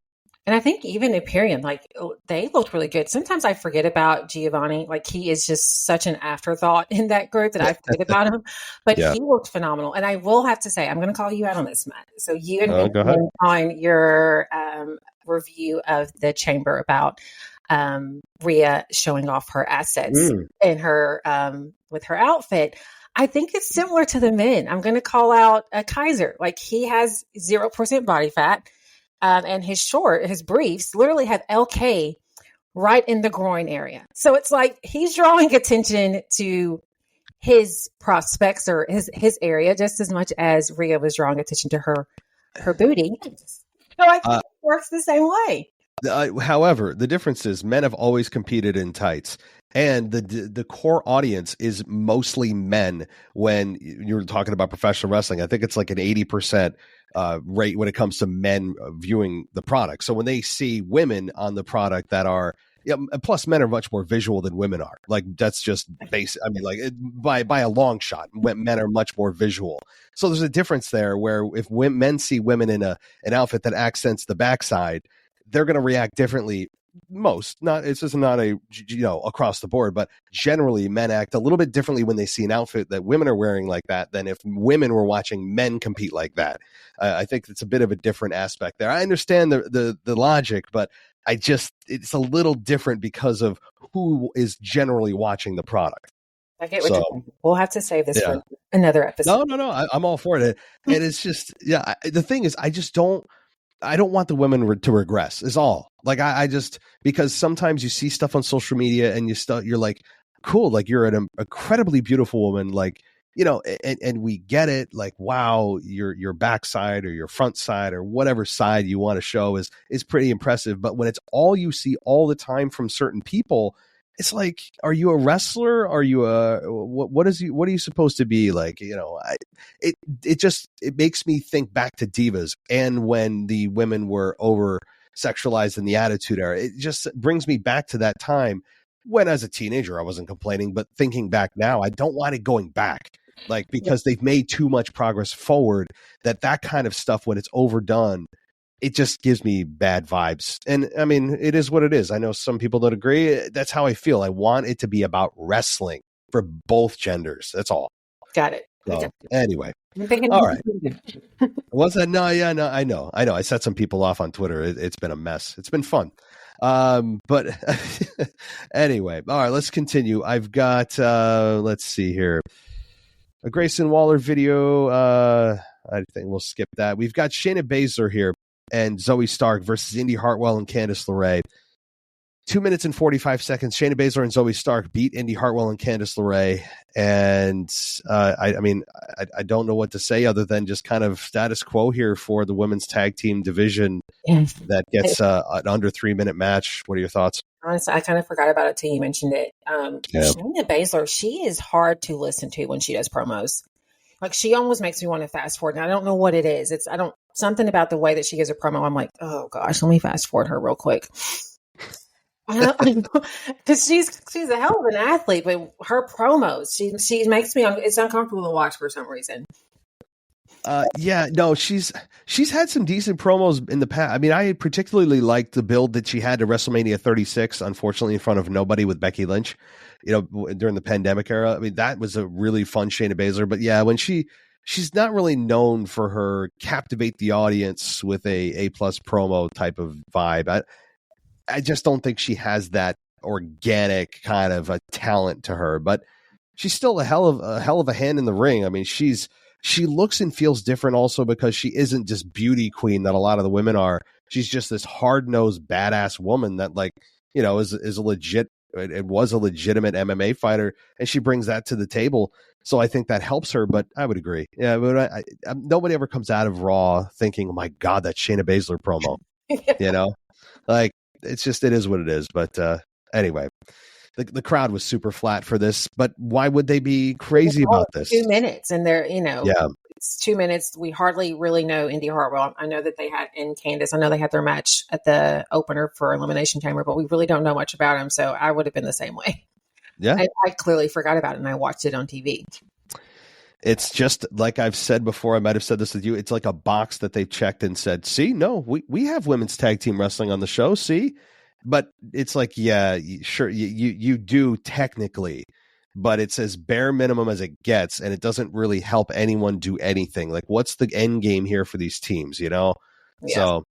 And I think even Imperium, like, they looked really good. Sometimes I forget about Giovanni. Like, he is just such an afterthought in that group that I forget about him. But he looked phenomenal. And I will have to say, I'm going to call you out on this, Matt. So you and me on your review of the Chamber about Rhea showing off her assets in her with her outfit. I think it's similar to the men. I'm going to call out Kaiser. Like, he has 0% body fat. And his briefs literally have LK right in the groin area. So it's like he's drawing attention to his prospects or his area just as much as Rhea was drawing attention to her booty. So I think it works the same way. However, the difference is men have always competed in tights. And the core audience is mostly men when you're talking about professional wrestling. I think it's like an 80% rate when it comes to men viewing the product. So when they see women on the product that are, plus men are much more visual than women are. Like, that's just basic. I mean, like, by a long shot, men are much more visual. So there's a difference there where if men see women in an outfit that accents the backside, they're going to react differently. It's just not across the board, but generally men act a little bit differently when they see an outfit that women are wearing like that than if women were watching men compete like that. I think it's a bit of a different aspect there. I understand the logic, but it's a little different because of who is generally watching the product. I get what you're saying. We'll have to save this for another episode. No, I'm all for it. And it's just, the thing is, I don't want the women to regress is all. Like, I just, because sometimes you see stuff on social media and you're like, cool. Like, you're an incredibly beautiful woman. Like, and we get it. Like, wow, your backside or your front side or whatever side you want to show is pretty impressive. But when it's all you see all the time from certain people, it's like, are you a wrestler? Are you what are you supposed to be? Like, it makes me think back to divas and when the women were over sexualized in the Attitude Era. It just brings me back to that time when, as a teenager, I wasn't complaining, but thinking back now, I don't want it going back. Like, because they've made too much progress forward, that kind of stuff, when it's overdone, it just gives me bad vibes. And I mean, it is what it is. I know some people don't agree. That's how I feel. I want it to be about wrestling for both genders. That's all. Got it. So, anyway. All right. Was that? No, I know. I set some people off on Twitter. It's been a mess. It's been fun. But anyway, all right, let's continue. I've got, let's see here. A Grayson Waller video. I think we'll skip that. We've got Shayna Baszler here and Zoe Stark versus Indy Hartwell and Candice LeRae. 2 minutes and 45 seconds. Shayna Baszler and Zoe Stark beat Indy Hartwell and Candice LeRae. And I don't know what to say other than just kind of status quo here for the women's tag team division that gets an under 3 minute match. What are your thoughts? Honestly, I kind of forgot about it till you mentioned it. Shayna Baszler, she is hard to listen to when she does promos. Like, she almost makes me want to fast forward. And I don't know what it is. Something about the way that she gives a promo. I'm like, oh gosh, let me fast forward her real quick. Because she's a hell of an athlete, but her promos, she makes me, it's uncomfortable to watch for some reason. She's had some decent promos in the past. I mean, I particularly liked the build that she had to WrestleMania 36, unfortunately in front of nobody, with Becky Lynch, during the pandemic era. I mean, that was a really fun Shayna Baszler. But yeah, when she's not really known for her captivate the audience with a plus promo type of vibe. I just don't think she has that organic kind of a talent to her, but she's still a hell of a hand in the ring. I mean, she looks and feels different also because she isn't just beauty queen that a lot of the women are. She's just this hard-nosed badass woman that, like, you know, is a legit, it was a legitimate MMA fighter, and she brings that to the table. So I think that helps her, but I would agree. Yeah, but nobody ever comes out of Raw thinking, oh my God, that Shayna Baszler promo, you know, like, it's just, it is what it is. But anyway, the crowd was super flat for this, but why would they be crazy about this? 2 minutes, and they're, you know, yeah, it's 2 minutes. We hardly really know Indy Hartwell. I know that they had, and Candace, I know they had their match at the opener for Elimination Chamber, but we really don't know much about him. So I would have been the same way. Yeah. I clearly forgot about it, and I watched it on TV. It's just like I've said before, I might have said this with you. It's like a box that they've checked and said, see, no, we have women's tag team wrestling on the show. See, but it's like, yeah, sure. You do technically, but it's as bare minimum as it gets. And it doesn't really help anyone do anything. Like, what's the end game here for these teams, you know? Yeah. So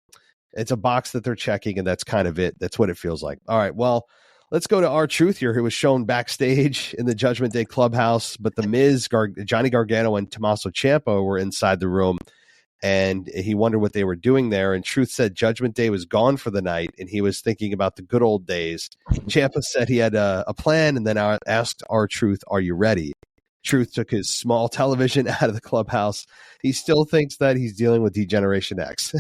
it's a box that they're checking, and that's kind of it. That's what it feels like. All right, well, let's go to R-Truth here, who was shown backstage in the Judgment Day clubhouse, but The Miz, Johnny Gargano, and Tommaso Ciampa were inside the room, and he wondered what they were doing there. And Truth said Judgment Day was gone for the night, and he was thinking about the good old days. Ciampa said he had a plan, and then asked R-Truth, are you ready? Truth took his small television out of the clubhouse. He still thinks that he's dealing with Degeneration X.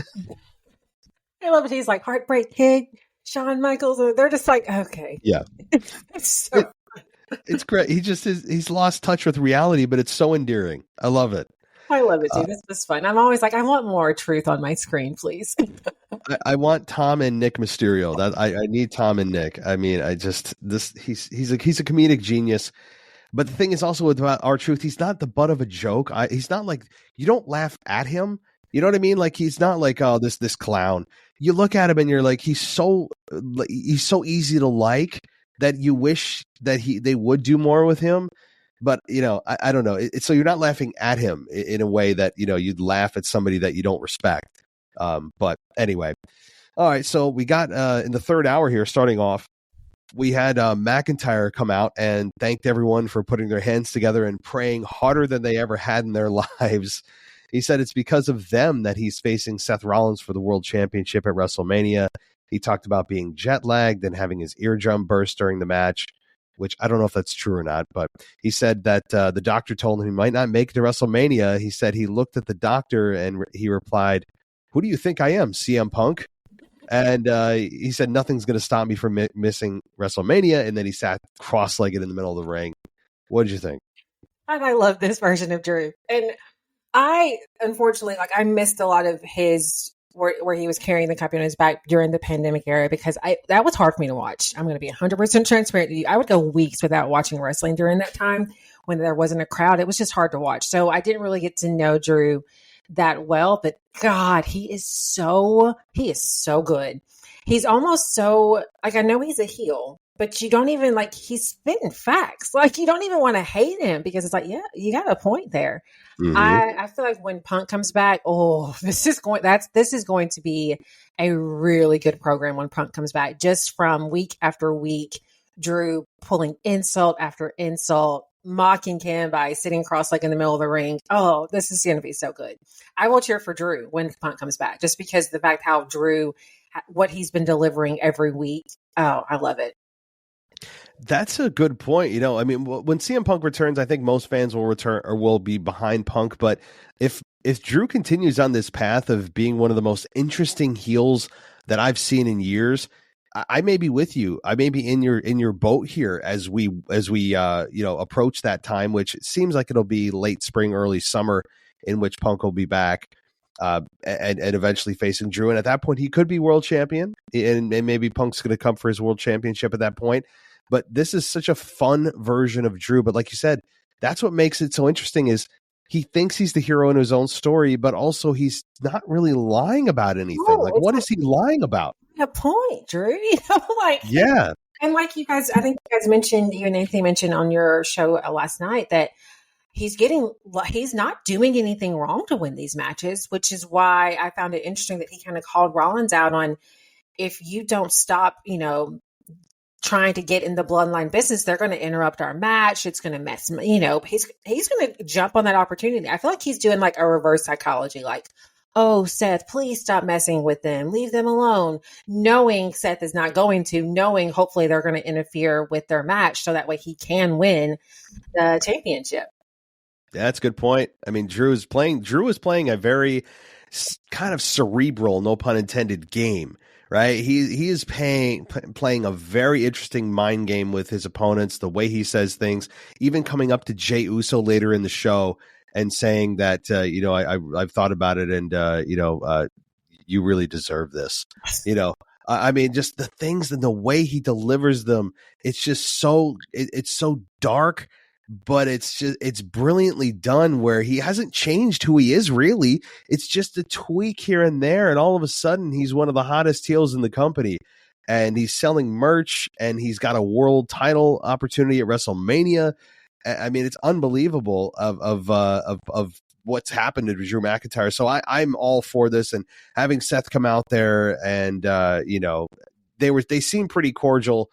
I love it. He's like, Heartbreak Kid, Shawn Michaels, they're just like, okay. Yeah. It's great. He's lost touch with reality, but it's so endearing. I love it. I love it too. This was fun. I'm always like, I want more Truth on my screen, please. I want Tom and Nick Mysterio. That I need Tom and Nick. I mean, he's a comedic genius. But the thing is also with R-Truth, he's not the butt of a joke. He's not like, you don't laugh at him. You know what I mean? Like, he's not like, oh, this clown. You look at him and you're like, he's so easy to like that you wish that they would do more with him. But, you know, I don't know. So you're not laughing at him in a way that, you know, you'd laugh at somebody that you don't respect. But anyway. All right. So we got in the third hour here, starting off, we had McIntyre come out and thanked everyone for putting their hands together and praying harder than they ever had in their lives. He said it's because of them that he's facing Seth Rollins for the World Championship at WrestleMania. He talked about being jet lagged and having his eardrum burst during the match, which I don't know if that's true or not, but he said that the doctor told him he might not make it to WrestleMania. He said he looked at the doctor and he replied, "Who do you think I am, CM Punk?" And he said, nothing's going to stop me from missing WrestleMania. And then he sat cross-legged in the middle of the ring. What did you think? I love this version of Drew. And I, unfortunately, I missed a lot of his, where he was carrying the company on his back during the pandemic era, because that was hard for me to watch. I'm going to be 100% transparent to you. I would go weeks without watching wrestling during that time when there wasn't a crowd. It was just hard to watch. So I didn't really get to know Drew that well, but God, he is so good. He's almost so, I know he's a heel, but you don't even he's spitting facts. You don't even want to hate him, because it's yeah, you got a point there. Mm-hmm. I feel like when Punk comes back, this is going to be a really good program when Punk comes back, just from week after week, Drew pulling insult after insult, mocking him by sitting cross-legged in the middle of the ring. Oh, this is going to be so good. I will cheer for Drew when Punk comes back, just because the fact how Drew, what he's been delivering every week. Oh, I love it. That's a good point. You know, I mean, when CM Punk returns, I think most fans will return or will be behind Punk. But if Drew continues on this path of being one of the most interesting heels that I've seen in years, I may be with you. I may be in your boat here as we approach that time, which it seems like it'll be late spring, early summer, in which Punk will be back and eventually facing Drew. And at that point, he could be world champion, and maybe Punk's going to come for his world championship at that point. But this is such a fun version of Drew. But like you said, that's what makes it so interesting, is he thinks he's the hero in his own story, but also he's not really lying about anything. No, what is he lying about? A point, Drew. Yeah. And you guys, I think you guys mentioned, even Anthony mentioned on your show last night, that he's not doing anything wrong to win these matches, which is why I found it interesting that he kind of called Rollins out on, if you don't stop, trying to get in the bloodline business, they're going to interrupt our match. It's going to mess, he's going to jump on that opportunity. I feel like he's doing like a reverse psychology, like, oh, Seth, please stop messing with them. Leave them alone. Knowing Seth is not going to, knowing hopefully they're going to interfere with their match so that way he can win the championship. That's a good point. I mean, Drew is playing a very kind of cerebral, no pun intended, game, right? He is playing a very interesting mind game with his opponents, the way he says things, even coming up to Jey Uso later in the show and saying that, I've thought about it and, you really deserve this. I mean, just the things and the way he delivers them, it's just it's so dark, but it's brilliantly done where he hasn't changed who he is really. It's just a tweak here and there. And all of a sudden he's one of the hottest heels in the company and he's selling merch and he's got a world title opportunity at WrestleMania. I mean, it's unbelievable of what's happened to Drew McIntyre. So I'm all for this, and having Seth come out there and, they seem pretty cordial,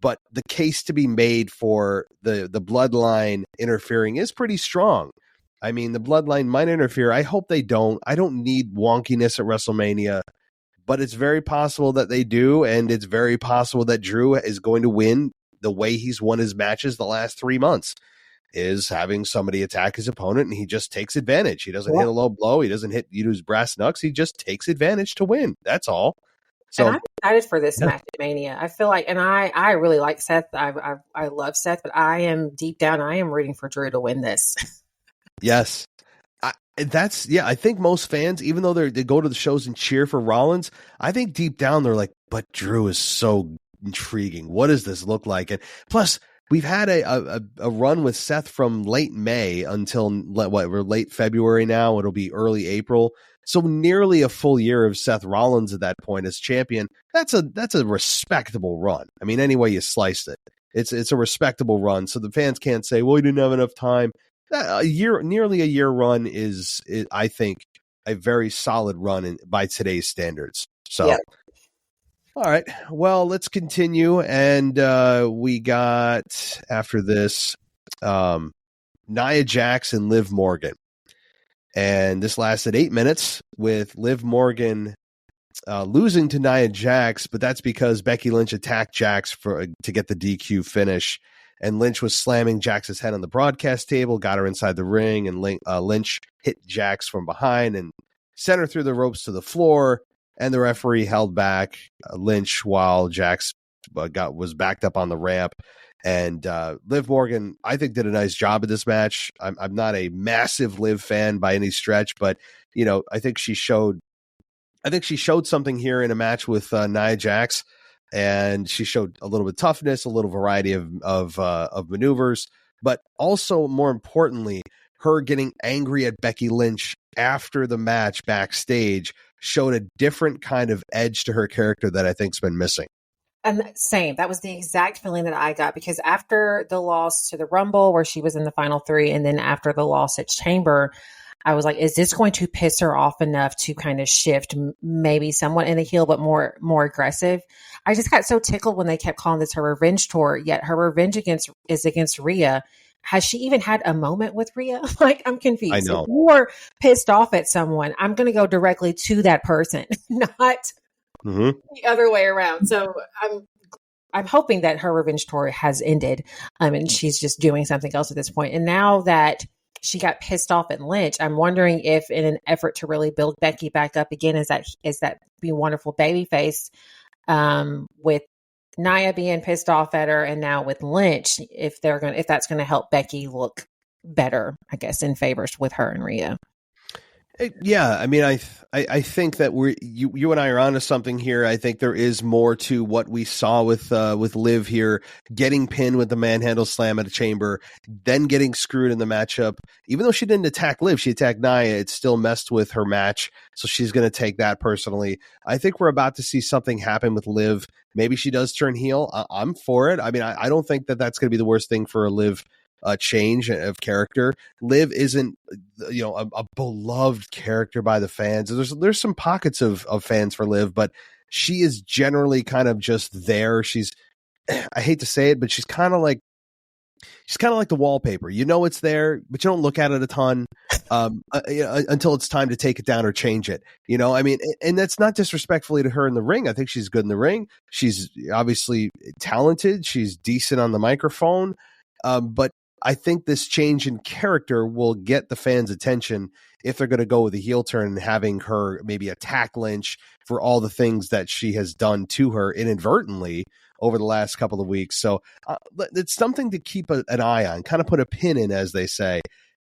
but the case to be made for the bloodline interfering is pretty strong. I mean, the bloodline might interfere. I hope they don't. I don't need wonkiness at WrestleMania, but it's very possible that they do. And it's very possible that Drew is going to win the way he's won his matches the last 3 months, is having somebody attack his opponent and he just takes advantage. He doesn't hit a low blow. He doesn't use brass knucks. He just takes advantage to win. That's all. So and I'm excited for this match at Mania. I feel like, and I really like Seth. I love Seth, but I am deep down, I am rooting for Drew to win this. Yes. I think most fans, even though they go to the shows and cheer for Rollins, I think deep down they're like, but Drew is so intriguing. What does this look like? And plus, we've had a run with Seth from late May until we're late February now. It'll be early April. So nearly a full year of Seth Rollins at that point as champion. That's a respectable run. I mean, any way you sliced it, it's a respectable run. So the fans can't say, well, he didn't have enough time. Nearly a year run is I think, a very solid run by today's standards. So. Yeah. All right. Well, let's continue. And we got, after this, Nia Jax and Liv Morgan. And this lasted 8 minutes with Liv Morgan losing to Nia Jax, but that's because Becky Lynch attacked Jax to get the DQ finish. And Lynch was slamming Jax's head on the broadcast table, got her inside the ring, and Lynch hit Jax from behind and sent her through the ropes to the floor. And the referee held back Lynch while Jax was backed up on the ramp. And Liv Morgan, I think, did a nice job of this match. I'm not a massive Liv fan by any stretch, but I think she showed something here in a match with Nia Jax, and she showed a little bit of toughness, a little variety of maneuvers, but also more importantly, her getting angry at Becky Lynch after the match backstage showed a different kind of edge to her character that I think's been missing. And same. That was the exact feeling that I got, because after the loss to the Rumble, where she was in the final 3, and then after the loss at Chamber, I was like, is this going to piss her off enough to kind of shift maybe somewhat in the heel, but more aggressive? I just got so tickled when they kept calling this her revenge tour, yet her revenge is against Rhea. Has she even had a moment with Rhea? Like, I'm confused. I know. If you are pissed off at someone, I'm going to go directly to that person, not the other way around. So I'm hoping that her revenge tour has ended, and she's just doing something else at this point. And now that she got pissed off at Lynch, I'm wondering if, in an effort to really build Becky back up again, is that be wonderful baby face, with Nia being pissed off at her, and now with Lynch, if that's going to help Becky look better, I guess, in favors with her and Rhea. Yeah, I mean, I think that you and I are onto something here. I think there is more to what we saw with Liv here, getting pinned with the manhandle slam at a Chamber, then getting screwed in the matchup. Even though she didn't attack Liv, she attacked Nia. It still messed with her match, so she's going to take that personally. I think we're about to see something happen with Liv. Maybe she does turn heel. I'm for it. I mean, I don't think that that's going to be the worst thing for a Liv. Change of character. Liv isn't, a beloved character by the fans. There's some pockets of fans for Liv, but she is generally kind of just there. She's I hate to say it, but she's kind of like the wallpaper. You know it's there, but you don't look at it a ton until it's time to take it down or change it. I mean, and that's not disrespectfully to her in the ring. I think she's good in the ring. She's obviously talented. She's decent on the microphone. But I think this change in character will get the fans' attention if they're going to go with a heel turn and having her maybe attack Lynch for all the things that she has done to her inadvertently over the last couple of weeks. So it's something to keep an eye on, kind of put a pin in, as they say,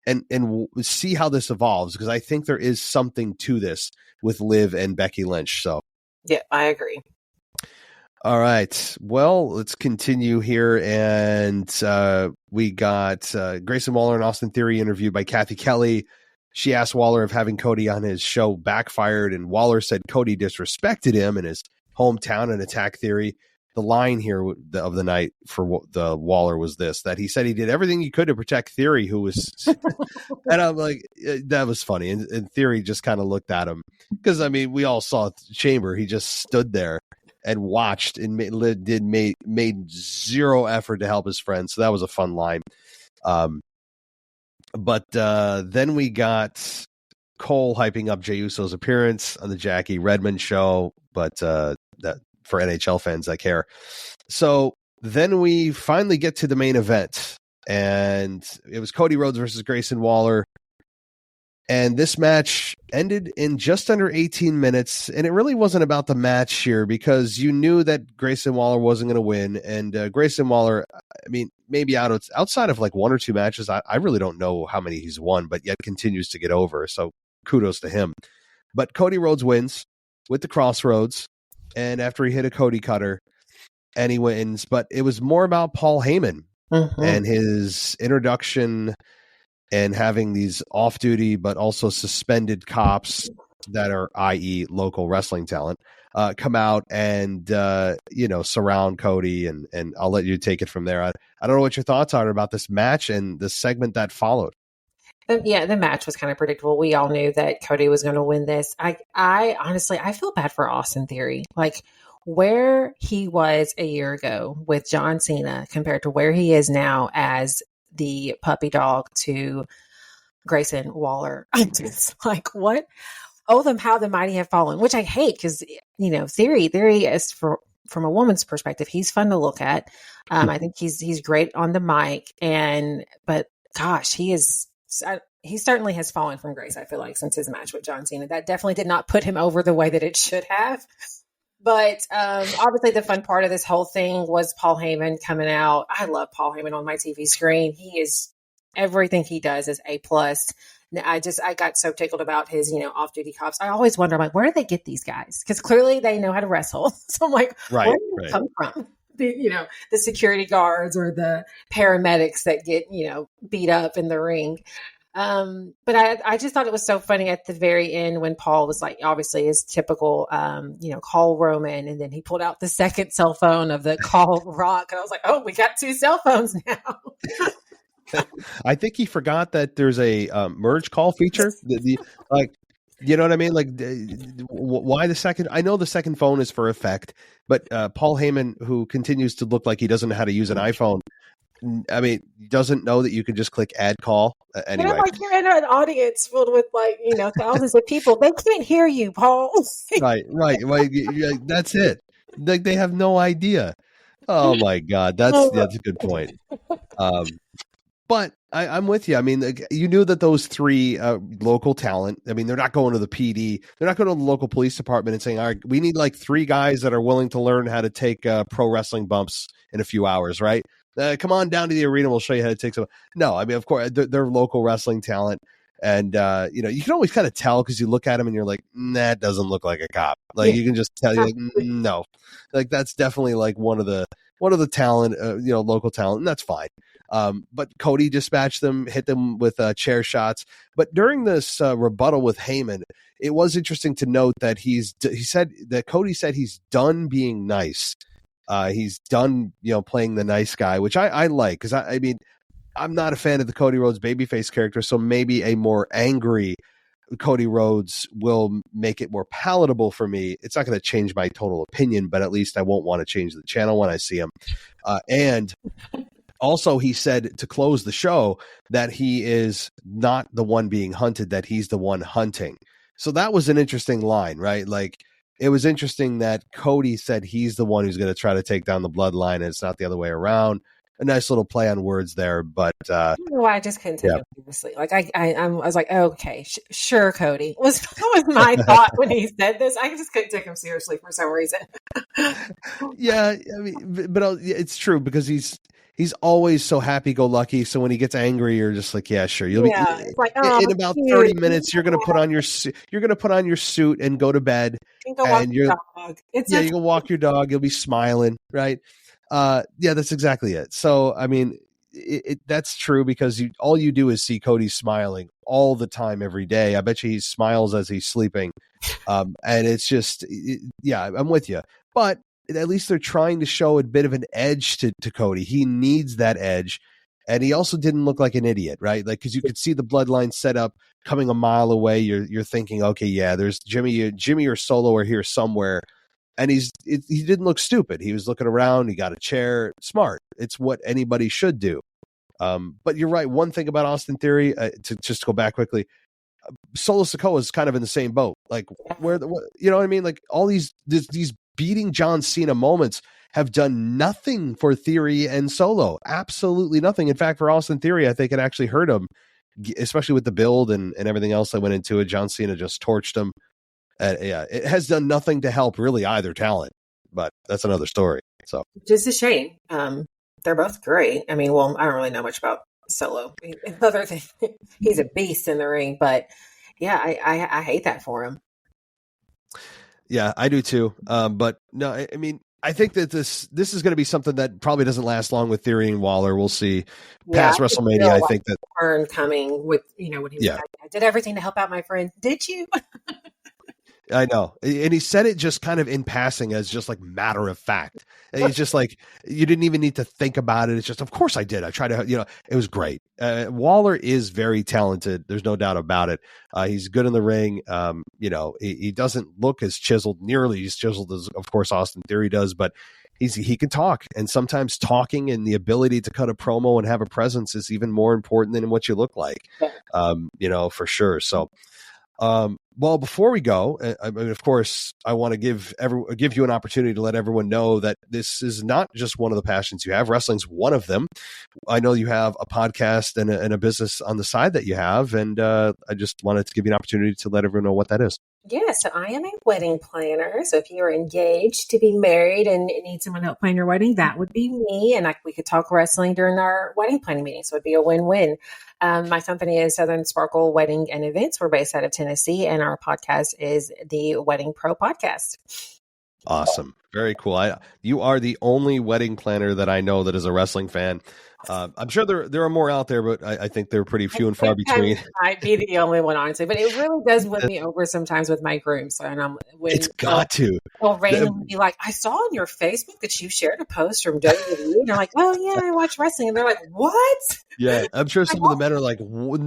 and see how this evolves, because I think there is something to this with Liv and Becky Lynch. So yeah, I agree. All right. Well, let's continue here. And we got Grayson Waller and Austin Theory interviewed by Kathy Kelly. She asked Waller if having Cody on his show backfired, and Waller said Cody disrespected him in his hometown in Attack Theory. The line here of the night for the Waller was this, that he said he did everything he could to protect Theory, who was, and I'm like, that was funny. And Theory just kind of looked at him, because, I mean, we all saw Chamber. He just stood there and watched and made zero effort to help his friend. So that was a fun line. But then we got Cole hyping up Jey Uso's appearance on the Jackie Redmond show, but that for NHL fans that care. So then we finally get to the main event, and it was Cody Rhodes versus Grayson Waller. And this match ended in just under 18 minutes, and it really wasn't about the match here, because you knew that Grayson Waller wasn't going to win. And Grayson Waller, I mean, maybe outside of like one or two matches, I really don't know how many he's won, but yet continues to get over. So kudos to him. But Cody Rhodes wins with the Crossroads, and after he hit a Cody cutter, and he wins. But it was more about Paul Heyman and his introduction, and having these off-duty but also suspended cops that are, i.e., local wrestling talent, come out and surround Cody, and I'll let you take it from there. I don't know what your thoughts are about this match and the segment that followed. Yeah, the match was kind of predictable. We all knew that Cody was going to win this. I honestly, I feel bad for Austin Theory. Like, where he was a year ago with John Cena compared to where he is now as the puppy dog to Grayson Waller. I'm just like, what? Oh, how the mighty have fallen, which I hate, because, Theory is, from a woman's perspective, he's fun to look at. I think he's great on the mic, but gosh, he certainly has fallen from grace, I feel like, since his match with John Cena. That definitely did not put him over the way that it should have. But obviously the fun part of this whole thing was Paul Heyman coming out. I love Paul Heyman on my TV screen. He is, everything he does is A+. I got so tickled about his, off-duty cops. I always wonder, I'm like, where do they get these guys? Because clearly they know how to wrestle. So I'm like, where do they come from? The security guards or the paramedics that get, beat up in the ring. But I just thought it was so funny at the very end when Paul was like, obviously his typical, call Roman. And then he pulled out the second cell phone of the call Rock. And I was like, oh, we got two cell phones now. I think he forgot that there's a merge call feature. You know what I mean? Like, why the second? I know the second phone is for effect, but Paul Heyman, who continues to look like he doesn't know how to use an iPhone, I mean, doesn't know that you can just click add call. Anyway, and I'm like, you're in an audience filled with thousands of people. They can't hear you, Paul. Right. That's it. Like, they have no idea. Oh my God, that's a good point. But I'm with you. I mean, you knew that those three local talent, I mean, they're not going to the PD. They're not going to the local police department and saying, all right, we need like three guys that are willing to learn how to take pro wrestling bumps in a few hours, right? Come on down to the arena. We'll show you how to take some. No, I mean, of course, they're local wrestling talent. And, you can always kind of tell because you look at him and you're like, that doesn't look like a cop. Like, you can just tell, you're like, no. Like, that's definitely like one of the talent, local talent, and that's fine. But Cody dispatched them, hit them with chair shots. But during this rebuttal with Heyman, it was interesting to note that Cody said he's done being nice. He's done, playing the nice guy, which I like, because I mean, I'm not a fan of the Cody Rhodes babyface character, so maybe a more angry Cody Rhodes will make it more palatable for me. It's not going to change my total opinion, but at least I won't want to change the channel when I see him. And also, he said to close the show that he is not the one being hunted, that he's the one hunting. So that was an interesting line, right? Like, it was interesting that Cody said he's the one who's going to try to take down the bloodline, and it's not the other way around. A nice little play on words there, but I don't know why I just couldn't take it seriously. Like I was like, oh, okay, sure, Cody. That was my thought when he said this. I just couldn't take him seriously for some reason. Yeah, I mean, but it's true because he's always so happy-go-lucky. So when he gets angry, you're just like, yeah, sure. You'll be like, in about 30 minutes. You're gonna put on your suit and go to bed, and you can walk your dog. You'll be smiling, right? Yeah, that's exactly it. So, I mean, that's true because all you do is see Cody smiling all the time, every day. I bet you he smiles as he's sleeping. And it's just, I'm with you. But at least they're trying to show a bit of an edge to Cody. He needs that edge. And he also didn't look like an idiot, right? Like, because you could see the bloodline set up coming a mile away. You're thinking, okay, yeah, there's Jimmy or Solo are here somewhere. And he didn't look stupid. He was looking around. He got a chair. Smart. It's what anybody should do. But you're right. One thing about Austin Theory, to just go back quickly, Solo Sikoa is kind of in the same boat. Like, you know what I mean? Like, all these beating John Cena moments have done nothing for Theory and Solo. Absolutely nothing. In fact, for Austin Theory, I think it actually hurt him, especially with the build and everything else that went into it. John Cena just torched him. It has done nothing to help really either talent, but that's another story. So just a shame. They're both great. I mean, well, I don't really know much about Solo. Other than he's a beast in the ring, but yeah, I hate that for him. Yeah, I do too. But no, I mean, I think that this is going to be something that probably doesn't last long with Theory and Waller. We'll see past WrestleMania. I think that turn coming with when he was like, I did everything to help out my friend. Did you? I know. And he said it just kind of in passing as just like matter of fact. And he's just like, you didn't even need to think about it. It's just, of course I did. I tried to, it was great. Waller is very talented. There's no doubt about it. He's good in the ring. He doesn't look as nearly as chiseled as, of course, Austin Theory does, but he can talk. And sometimes talking and the ability to cut a promo and have a presence is even more important than what you look like, for sure. So, well, before we go, I mean, of course, I want to give you an opportunity to let everyone know that this is not just one of the passions you have. Wrestling's one of them. I know you have a podcast and a business on the side that you have, and I just wanted to give you an opportunity to let everyone know what that is. Yeah, so I am a wedding planner. So if you're engaged to be married and need someone to help plan your wedding, that would be me. And we could talk wrestling during our wedding planning meeting. So it'd be a win-win. My company is Southern Sparkle Wedding and Events. We're based out of Tennessee, and our podcast is the Wedding Pro Podcast. Awesome. Very cool. You are the only wedding planner that I know that is a wrestling fan. I'm sure there are more out there, but I think they're pretty few and far between. I might be the only one, honestly, but it really does win me over sometimes with my grooms. And it's got to. They'll randomly be like, I saw on your Facebook that you shared a post from WWE. And they're like, oh, yeah, I watch wrestling. And they're like, what? Yeah, I'm sure some of the men are like,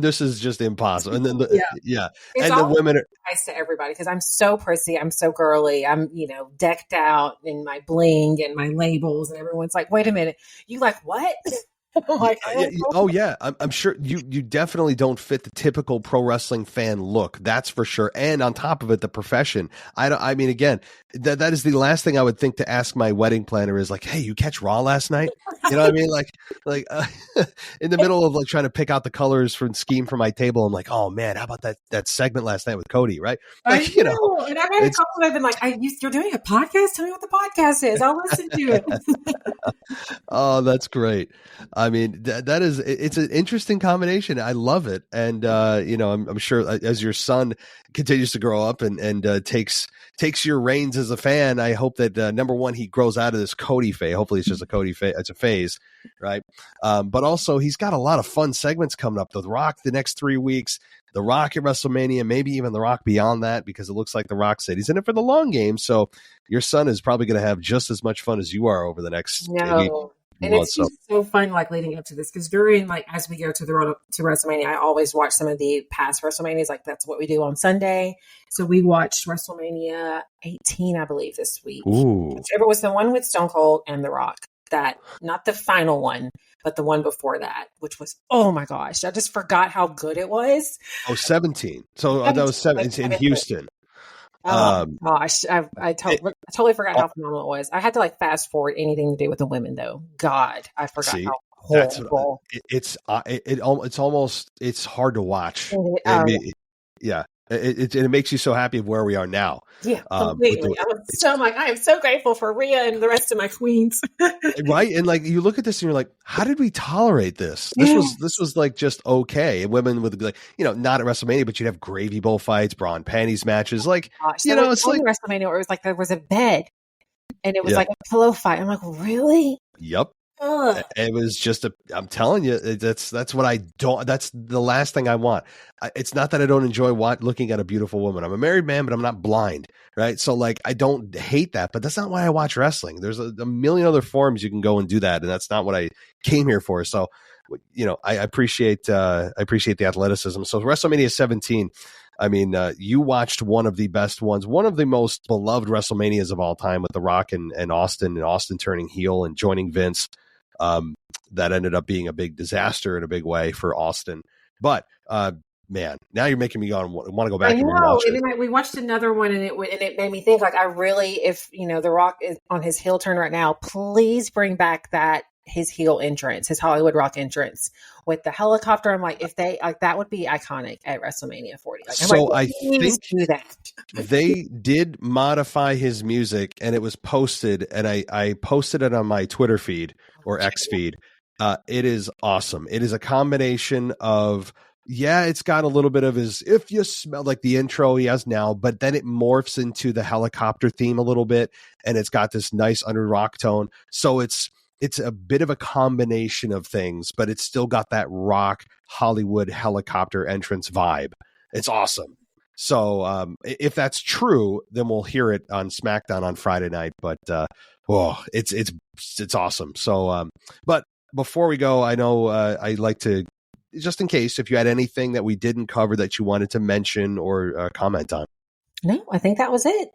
this is just impossible. And then, It's and the women are nice to everybody because I'm so prissy. I'm so girly. I'm, decked out in my bling and my labels. And everyone's like, wait a minute. You like what? Like, I'm sure you definitely don't fit the typical pro wrestling fan look. That's for sure. And on top of it, the profession. I mean, again, that is the last thing I would think to ask my wedding planner is like, hey, you catch Raw last night? You know what I mean? Like in the middle of like trying to pick out the colors for scheme for my table, I'm like, oh man, how about that segment last night with Cody? Right? Like, I know. And I've had a couple that have been like, you're doing a podcast? Tell me what the podcast is. I'll listen to it. Oh, that's great. I mean, it's an interesting combination. I love it. And, I'm sure as your son continues to grow up and takes your reins as a fan, I hope that, number one, he grows out of this Cody phase. Hopefully it's just a Cody phase. It's a phase, right? But also he's got a lot of fun segments coming up. The Rock the next 3 weeks, The Rock at WrestleMania, maybe even The Rock beyond that, because it looks like The Rock said he's in it for the long game. So your son is probably going to have just as much fun as you are over the next And it's just so fun, like leading up to this, because during like as we go to the road to WrestleMania, I always watch some of the past WrestleManias. Like that's what we do on Sunday. So we watched WrestleMania 18, I believe, this week. Ooh. Whichever was the one with Stone Cold and The Rock. That not the final one, but the one before that, which was, oh my gosh, I just forgot how good it was. Oh, 17. So that was 17 in Houston. Oh gosh, I totally forgot how phenomenal it was. I had to like fast forward anything to do with the women, though. God, I forgot how horrible. It's almost hard to watch. Yeah. It makes you so happy of where we are now. Yeah, completely. I am so grateful for Rhea and the rest of my queens. Right, and like you look at this and you're like, how did we tolerate this? This was like just okay. And women with like not at WrestleMania, but you'd have gravy bowl fights, bra and panties matches. Like it's like WrestleMania where it was like there was a bed and it was like a pillow fight. I'm like, really? Yep. Ugh. It was just I'm telling you, that's what I don't. That's the last thing I want. It's not that I don't enjoy looking at a beautiful woman. I'm a married man, but I'm not blind, right? So like, I don't hate that, but that's not why I watch wrestling. There's a million other forums you can go and do that, and that's not what I came here for. So, I appreciate the athleticism. So WrestleMania 17. I mean, you watched one of the best ones, one of the most beloved WrestleManias of all time, with The Rock and Austin turning heel and joining Vince. That ended up being a big disaster in a big way for Austin. But man, now you're making me want to go back and rewatch it. And we watched another one, and it made me think, like, I really, if The Rock is on his heel turn right now, please bring back his heel entrance, his Hollywood Rock entrance with the helicopter. I'm like, if they like, that would be iconic at WrestleMania 40. Like, so I think do that. They did modify his music, and it was posted, and I posted it on my Twitter feed or X feed. It is awesome. It is a combination of, it's got a little bit of his "If You Smell," like the intro he has now, but then it morphs into the helicopter theme a little bit, and it's got this nice under rock tone. So it's a bit of a combination of things, but it's still got that rock Hollywood helicopter entrance vibe. It's awesome. So if that's true, then we'll hear it on SmackDown on Friday night. But it's awesome. So, but before we go, I know I'd like to, just in case, if you had anything that we didn't cover that you wanted to mention or comment on. No, I think that was it.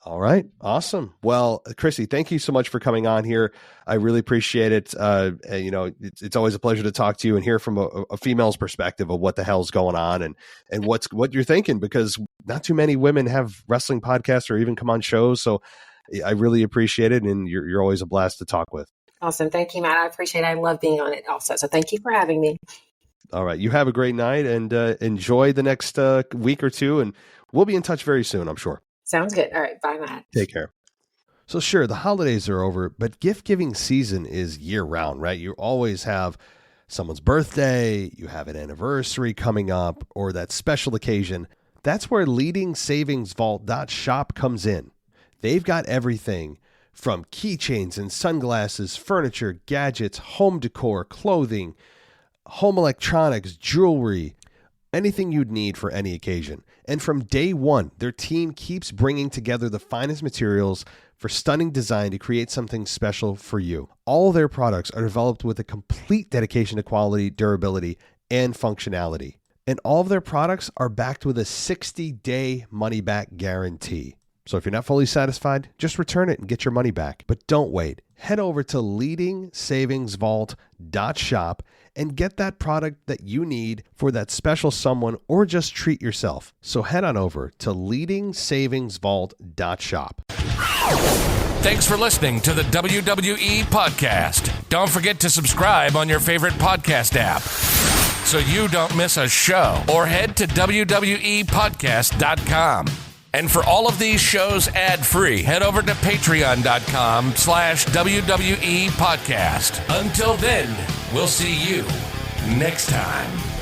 All right. Awesome. Well, Chrissy, thank you so much for coming on here. I really appreciate it. It's always a pleasure to talk to you and hear from a female's perspective of what the hell's going on and what you're thinking, because not too many women have wrestling podcasts or even come on shows. So I really appreciate it. And you're always a blast to talk with. Awesome. Thank you, Matt. I appreciate it. I love being on it also. So thank you for having me. All right. You have a great night and enjoy the next week or two. And we'll be in touch very soon, I'm sure. Sounds good. All right. Bye, Matt. Take care. So sure, the holidays are over, but gift-giving season is year-round, right? You always have someone's birthday, you have an anniversary coming up, or that special occasion. That's where leadingsavingsvault.shop comes in. They've got everything from keychains and sunglasses, furniture, gadgets, home decor, clothing, home electronics, jewelry, anything you'd need for any occasion. And from day one, their team keeps bringing together the finest materials for stunning design to create something special for you. All their products are developed with a complete dedication to quality, durability, and functionality. And all of their products are backed with a 60-day money-back guarantee. So if you're not fully satisfied, just return it and get your money back. But don't wait. Head over to leadingsavingsvault.shop and get that product that you need for that special someone, or just treat yourself. So head on over to leadingsavingsvault.shop. Thanks for listening to the WWE Podcast. Don't forget to subscribe on your favorite podcast app so you don't miss a show, or head to WWEpodcast.com. And for all of these shows ad-free, head over to patreon.com/WWE Podcast. Until then, we'll see you next time.